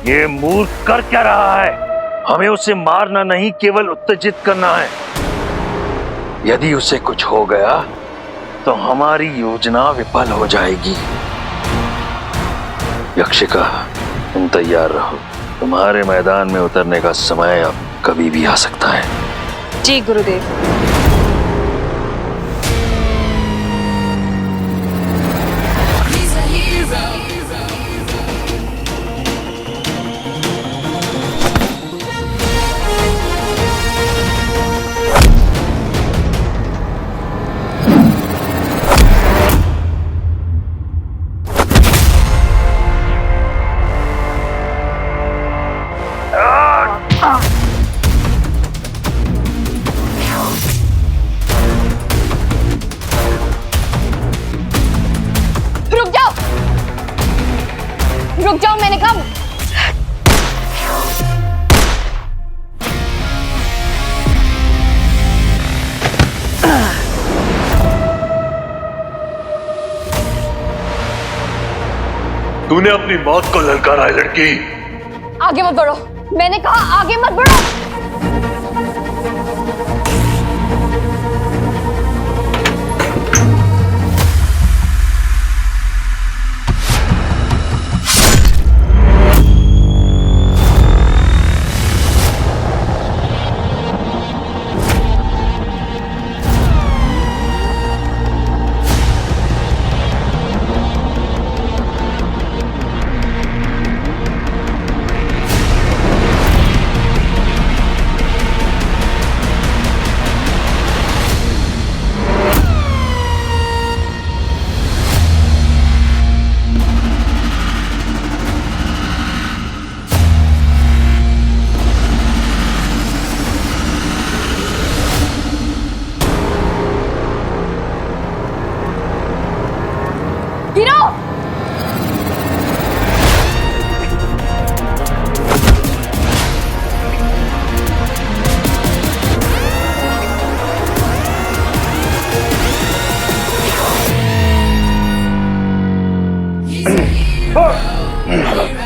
ये मूर्ख कर क्या रहा है? हमें उसे मारना नहीं, केवल उत्तेजित करना है। यदि उसे कुछ हो गया तो हमारी योजना विफल हो जाएगी। यक्षिका, तुम तैयार रहो, तुम्हारे मैदान में उतरने का समय अब कभी भी आ सकता है। जी गुरुदेव। तूने अपनी मौत को ललकारा है लड़की। आगे मत बढ़ो, मैंने कहा आगे मत बढ़ो।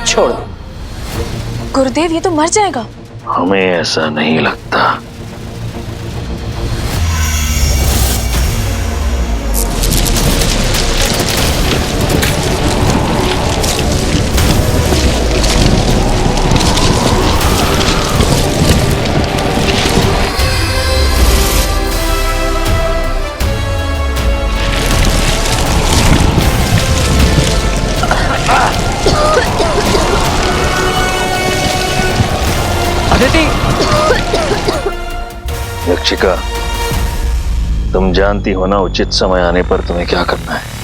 छोड़ दो। गुरुदेव, ये तो मर जाएगा। हमें ऐसा नहीं लगता। यक्षिका, तुम जानती हो ना उचित समय आने पर तुम्हें क्या करना है।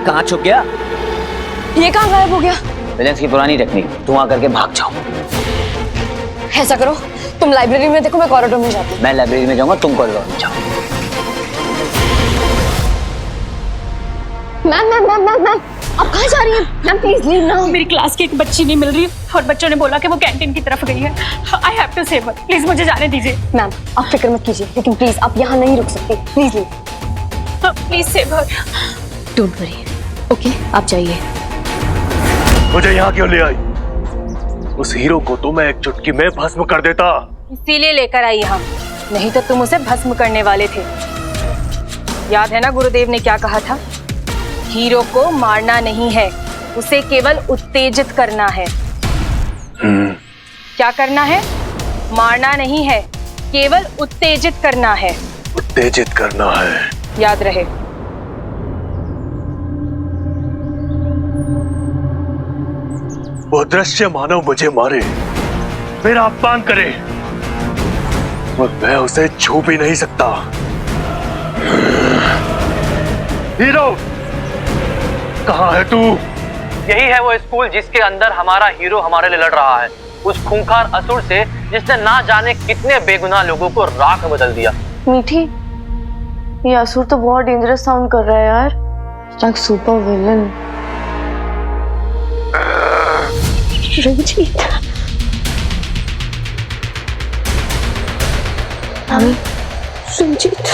कहाँ छुप गया? ये कहाँ गायब हो गया? विलेंस की पुरानी टेक्निक, धुआं करके भाग जाओ। ऐसा करो, तुम लाइब्रेरी में देखो, मैं कॉरिडोर में जाती हूँ। मैं लाइब्रेरी में जाऊंगा, तुम कॉरिडोर में जाओ। मैम, आप कहाँ जा रही हैं? Ma'am please leave now. मेरी क्लास की एक बच्ची नहीं मिल रही और बच्चों ने बोला कि वो कैंटीन की तरफ गई है। I have to save her, please मुझे जाने दीजिए। मैम आप फिक्र मत कीजिए, लेकिन प्लीज आप यहाँ नहीं रुक सकते। Please leave. Please save her. Don't worry, okay आप जाइए। मुझे यहाँ क्यों ले आई? उस हीरो को तो मैं एक चुटकी में भस्म कर देता। इसीलिए लेकर आई हम, नहीं तो तुम उसे भस्म करने वाले थे। याद है ना गुरुदेव ने क्या कहा था? हीरो को मारना नहीं है, उसे केवल उत्तेजित करना है। क्या करना है? मारना नहीं है, केवल उत्तेजित करना है। उत्तेजित करना है, याद रहे। वो दृश्य मानव मुझे मारे, मेरा अपमान करे और मैं उसे छू भी नहीं सकता। हीरो, कहाँ है तू? यही है वो स्कूल जिसके अंदर हमारा हीरो हमारे लिए लड़ रहा है, उस खूंखार असुर से जिसने ना जाने कितने बेगुनाह लोगों को राख में बदल दिया। मीठी, ये असुर तो बहुत डेंजरस साउंड कर रहा है यार, like super villain. Ranjit, Ranjit,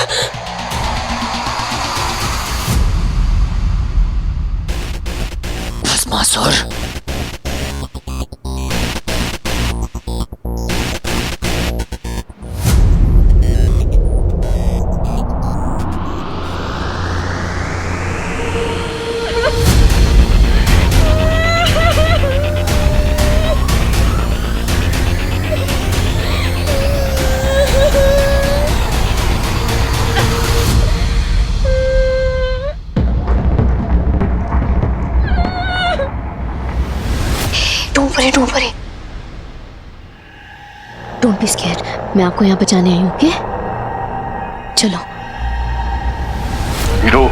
Bhasmasur. Don't be scared, मैं आपको यहाँ बचाने आई हूँ। ओके चलो। हीरो,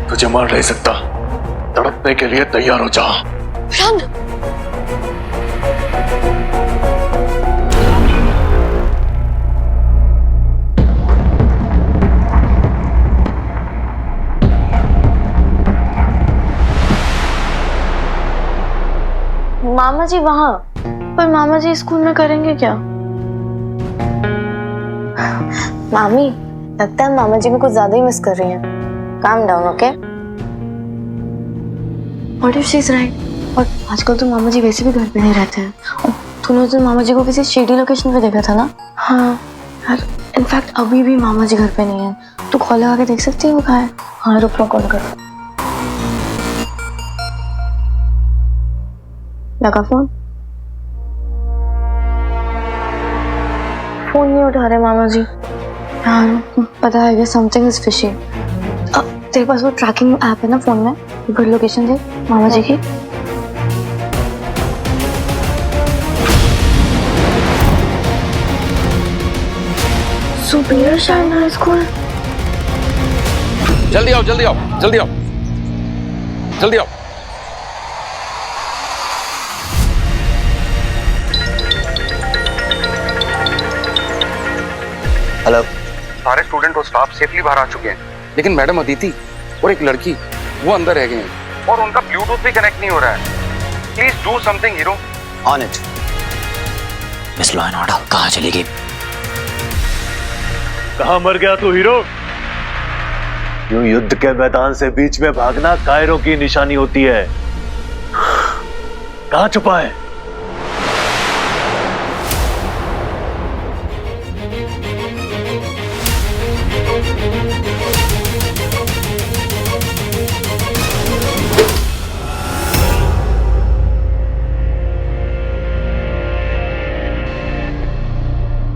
तुझे मार नहीं सकता, तड़पने के लिए तैयार हो जा। रन। मामा जी वहाँ, पर मामा जी स्कूल में करेंगे क्या? मामी, लगता है मामा जी को कुछ ज्यादा ही मिस कर रही हैं। Calm down, okay? What if she's right? और आजकल तो मामा जी वैसे भी घर पे नहीं रहते हैं। और तूने उस दिन मामा जी को किसी शेडी लोकेशन पे देखा था ना? हाँ यार, इनफैक्ट अभी भी मामा जी घर पे नहीं है। तू कॉल लगा के देख सकती है वो कहाँ है? हाँ रुक, मैं कॉल कर। लगा फोन? फोन नहीं उठा रहे मामा जी। यार पता है कि समथिंग इज फिशी। तेरे पास वो ट्रैकिंग ऐप है ना फोन में? एक बार लोकेशन दे मामा जी की। Superior shiner school. जल्दी आओ जल्दी आओ जल्दी आओ जल्दी आओ। हेलो। सारे स्टूडेंट और स्टाफ सेफली बाहर आ चुके हैं, लेकिन मैडम अदिति और एक लड़की वो अंदर रह गए हैं और उनका ब्लूटूथ भी कनेक्ट नहीं हो रहा है। Please do something hero. On it. Miss law and order कहाँ चली गई? कहाँ मर गया तू हीरो? यूं युद्ध के मैदान से बीच में भागना कायरों की निशानी होती है। कहाँ छुपा है?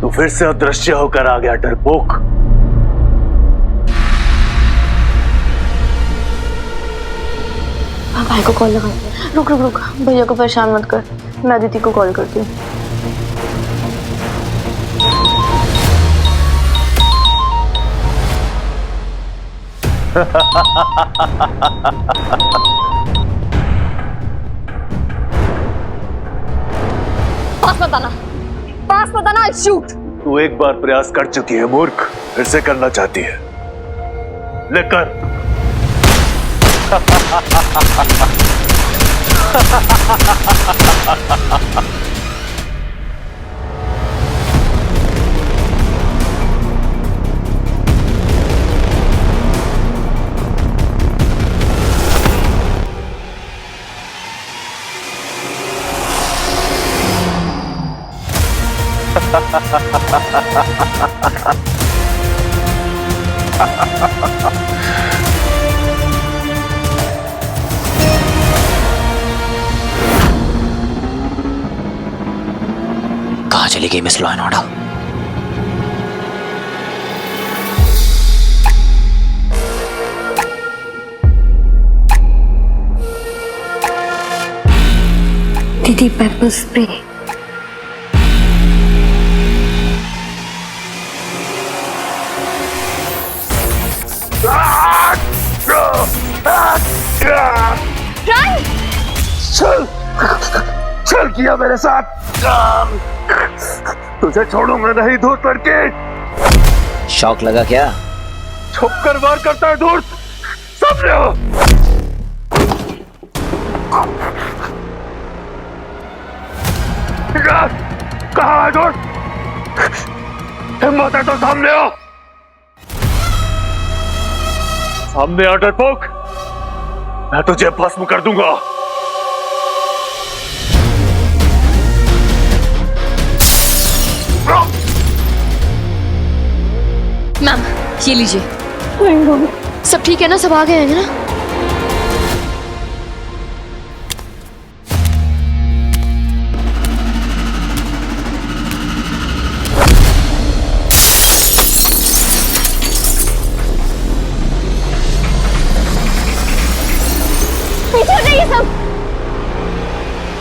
तू फिर से अदृश्य होकर आ गया डरपोक। भाई को कॉल लगा। रुक रुक रुक, भैया को परेशान मत कर, मैं अदिति को कॉल करती हूँ। पास बताना, पास बताना, शूट। तू एक बार प्रयास कर चुकी है मूर्ख, फिर से करना चाहती है। लेकर कहाँ चली गई मिस लॉ एंड ऑर्डर? दीदी पेपर स्प्रे। चल चल किया मेरे साथ। तुझे छोड़ूंगा नहीं धूर्त करके। शौक लगा क्या? छुपकर वार करता है धूर्त, सामने हो। कहाँ है धूर्त? हिम्मत है तो सामने हो। सामने आ डरपोक, मैं तुझे भस्म कर दूंगा। मैम ये लीजिए। सब ठीक है ना? सब आ गए हैं ना? पीछे हो जाइए सब।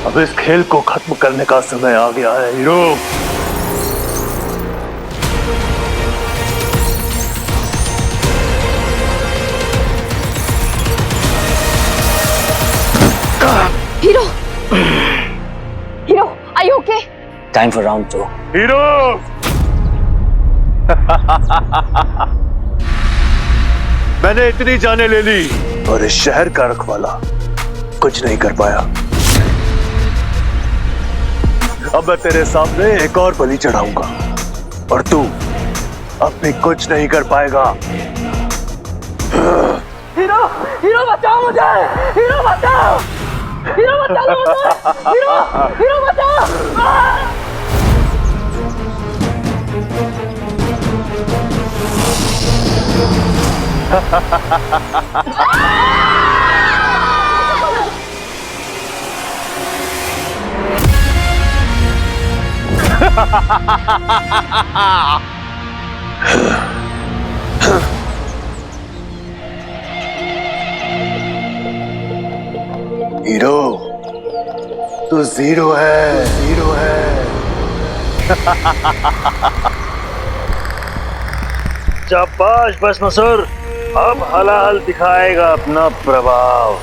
अब इस खेल को खत्म करने का समय आ गया है hero. Hero, hero, are you okay? Time for round 2। Hero मैंने इतनी जानें ले ली और इस शहर का रखवाला कुछ नहीं कर पाया। अब मैं तेरे सामने एक और बलि चढ़ाऊंगा और तू अब भी कुछ नहीं कर पाएगा। हीरो हीरो बचाओ मुझे, हीरो बचाओ, हीरो बचाओ मुझे, हीरो हीरो बचाओ। हीरो तू जीरो है, जीरो है। शाबाश बस मसूर, अब हलाल दिखाएगा अपना प्रभाव।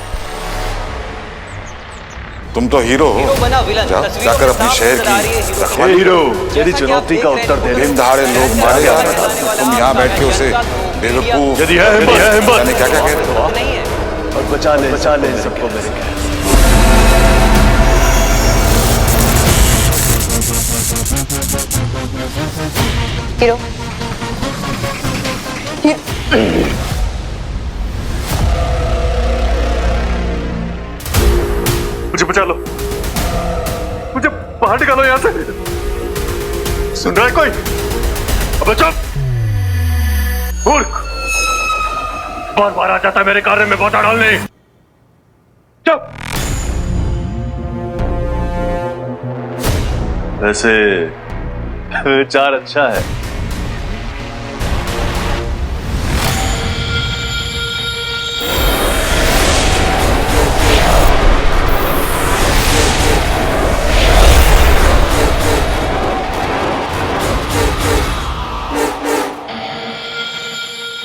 तुम तो हीरो हो, जाकर अपनी शहर की रखवाली हीरो तेरी चुनौती का उत्तर दे। दिन दहाड़े लोग मारे जा रहे हैं, तुम यहाँ बैठ के उसे बेवकूफ यदि है हिम्मत, जाने क्या क्या कह रहे हो। और बचा ले सबको मेरे कहने। हीरो मुझे बचा लो, मुझे बाहर निकालो यहाँ से। सुन रहा है कोई? अबे चुप मूर्ख, बार बार आ जाता है मेरे कार्य में बाधा डालने। चुप। वैसे विचार अच्छा है।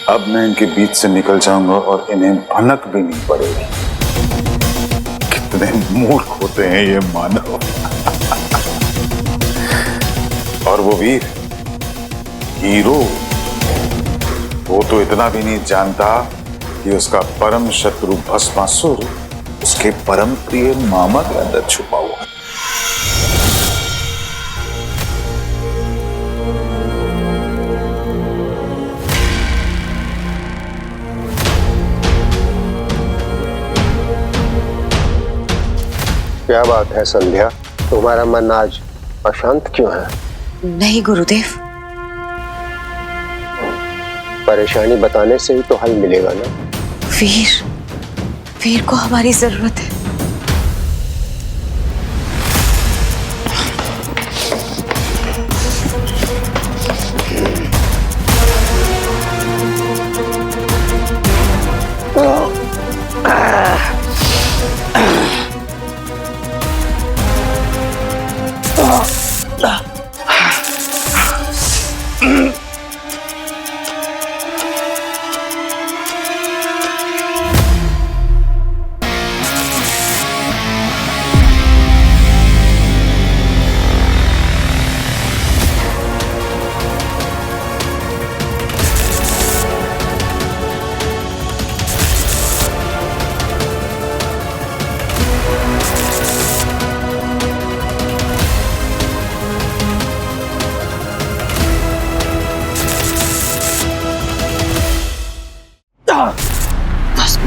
अब मैं इनके बीच से निकल जाऊंगा और इन्हें भनक भी नहीं पड़ेगी। कितने मूर्ख होते हैं ये मानव। और वो वीर हीरो, वो तो इतना भी नहीं जानता कि उसका परम शत्रु भस्मासुर उसके परम प्रिय मामा के अंदर छुपा हुआ है। क्या बात है संध्या, तुम्हारा मन आज अशांत क्यों है? नहीं गुरुदेव। परेशानी बताने से ही तो हल मिलेगा ना। वीर को हमारी जरूरत है।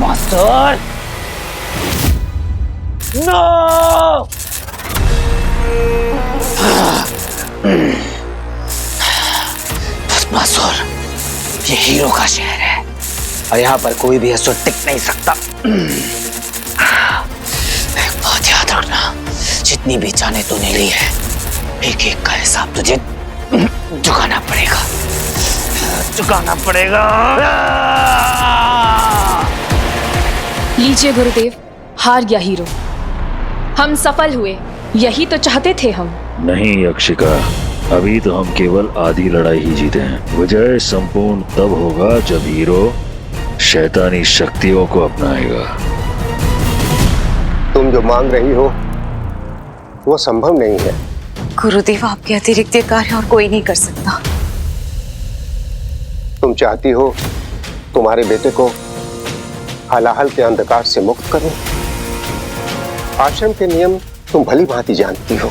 Master no. भस्मासुर, ये हीरो का शहर है और यहाँ पर कोई भी असुर टिक नहीं सकता। एक बात याद रखना, जितनी भी जाने तूने ली है, एक एक का हिसाब तुझे चुकाना पड़ेगा, चुकाना पड़ेगा। लीजिए गुरुदेव, हार गया हीरो। हम सफल हुए, यही तो चाहते थे हम। नहीं अक्षिका, अभी तो हम केवल आधी लड़ाई ही जीते हैं। विजय संपूर्ण तब होगा जब हीरो शैतानी शक्तियों को अपनाएगा। तुम जो मांग रही हो वो संभव नहीं है। गुरुदेव, आपके अतिरिक्त ये कार्य और कोई नहीं कर सकता। तुम चाहती हो तुम्हारे बेटे को हलाहल के अंधकार से मुक्त करो। आश्रम के नियम तुम भली भांति जानती हो।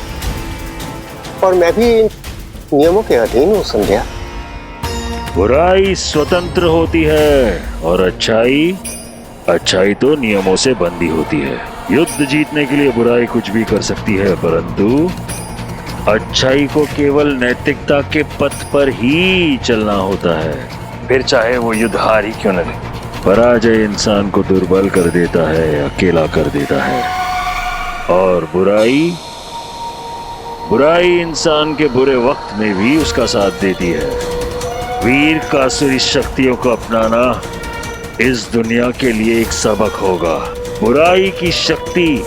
और मैं भी इन नियमों के अधीन हूँ संध्या। बुराई स्वतंत्र होती है और अच्छाई तो नियमों से बंधी होती है। युद्ध जीतने के लिए बुराई कुछ भी कर सकती है, परंतु अच्छाई को केवल नैतिकता के पथ पर ही चलना होता है, फिर चाहे वो युद्ध हार ही क्यों न ले। पराजय इंसान को दुर्बल कर देता है, अकेला कर देता है, और बुराई इंसान के बुरे वक्त में भी उसका साथ देती है। वीर का असुरी शक्तियों को अपनाना इस दुनिया के लिए एक सबक होगा। बुराई की शक्ति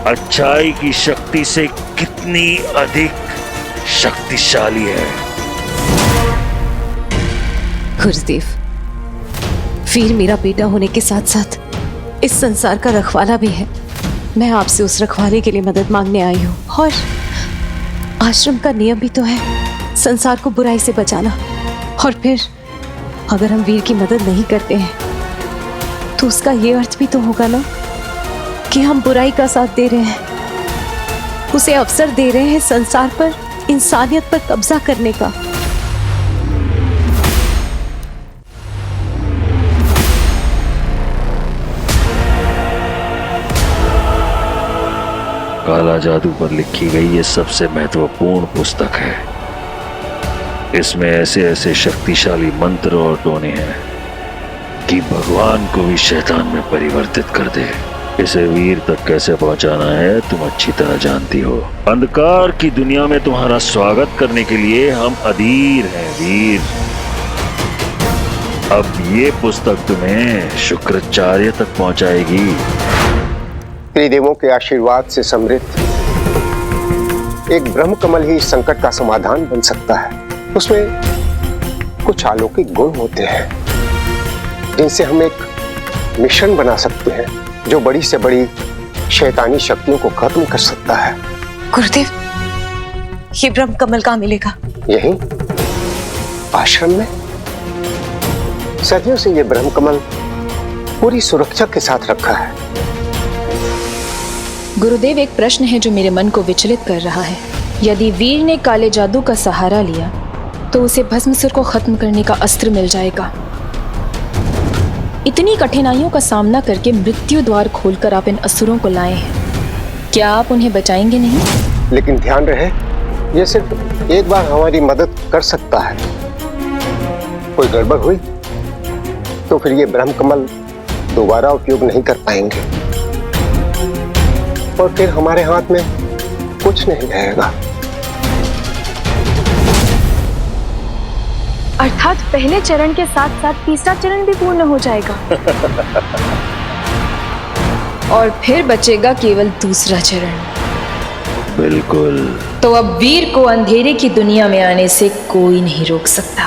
अच्छाई की शक्ति से कितनी अधिक शक्तिशाली है। गुरुदेव, वीर मेरा बेटा होने के साथ साथ इस संसार का रखवाला भी है। मैं आपसे उस रखवाले के लिए मदद मांगने आई हूँ, और आश्रम का नियम भी तो है संसार को बुराई से बचाना। और फिर अगर हम वीर की मदद नहीं करते हैं तो उसका ये अर्थ भी तो होगा ना कि हम बुराई का साथ दे रहे हैं, उसे अवसर दे रहे हैं संसार पर, इंसानियत पर कब्जा करने का। काला जादू पर लिखी गई ये सबसे महत्वपूर्ण पुस्तक है। इसमें ऐसे ऐसे शक्तिशाली मंत्र और टोने हैं कि भगवान को भी शैतान में परिवर्तित कर दे। इसे वीर तक कैसे पहुंचाना है तुम अच्छी तरह जानती हो। अंधकार की दुनिया में तुम्हारा स्वागत करने के लिए हम अधीर हैं वीर। अब ये पुस्तक तुम्हें शुक्राचार्य तक पहुंचाएगी। त्रिदेवों के आशीर्वाद से समृद्ध एक ब्रह्म कमल ही इस संकट का समाधान बन सकता है। उसमें कुछ अलौकिक गुण होते हैं जिनसे हम एक मिश्रण बना सकते हैं जो बड़ी से बड़ी शैतानी शक्तियों को खत्म कर सकता है। गुरुदेव, ये ब्रह्म कमल कहाँ मिलेगा? यहीं आश्रम में। सदियों से ये ब्रह्म कमल पूरी सुरक्षा के साथ रखा है। गुरुदेव, एक प्रश्न है जो मेरे मन को विचलित कर रहा है। यदि वीर ने काले जादू का सहारा लिया तो उसे भस्मासुर को खत्म करने का अस्त्र मिल जाएगा। इतनी कठिनाइयों का सामना करके मृत्यु द्वार खोलकर आप इन असुरों को लाए हैं, क्या आप उन्हें बचाएंगे नहीं? लेकिन ध्यान रहे, ये सिर्फ एक बार हमारी मदद कर सकता है। कोई गड़बड़ हुई तो फिर ये ब्रह्म कमल दोबारा उपयोग नहीं कर पाएंगे और फिर हमारे हाथ में कुछ नहीं रहेगा। अर्थात पहले चरण के साथ साथ तीसरा चरण भी पूर्ण हो जाएगा। और फिर बचेगा केवल दूसरा चरण। बिल्कुल। तो अब वीर को अंधेरे की दुनिया में आने से कोई नहीं रोक सकता।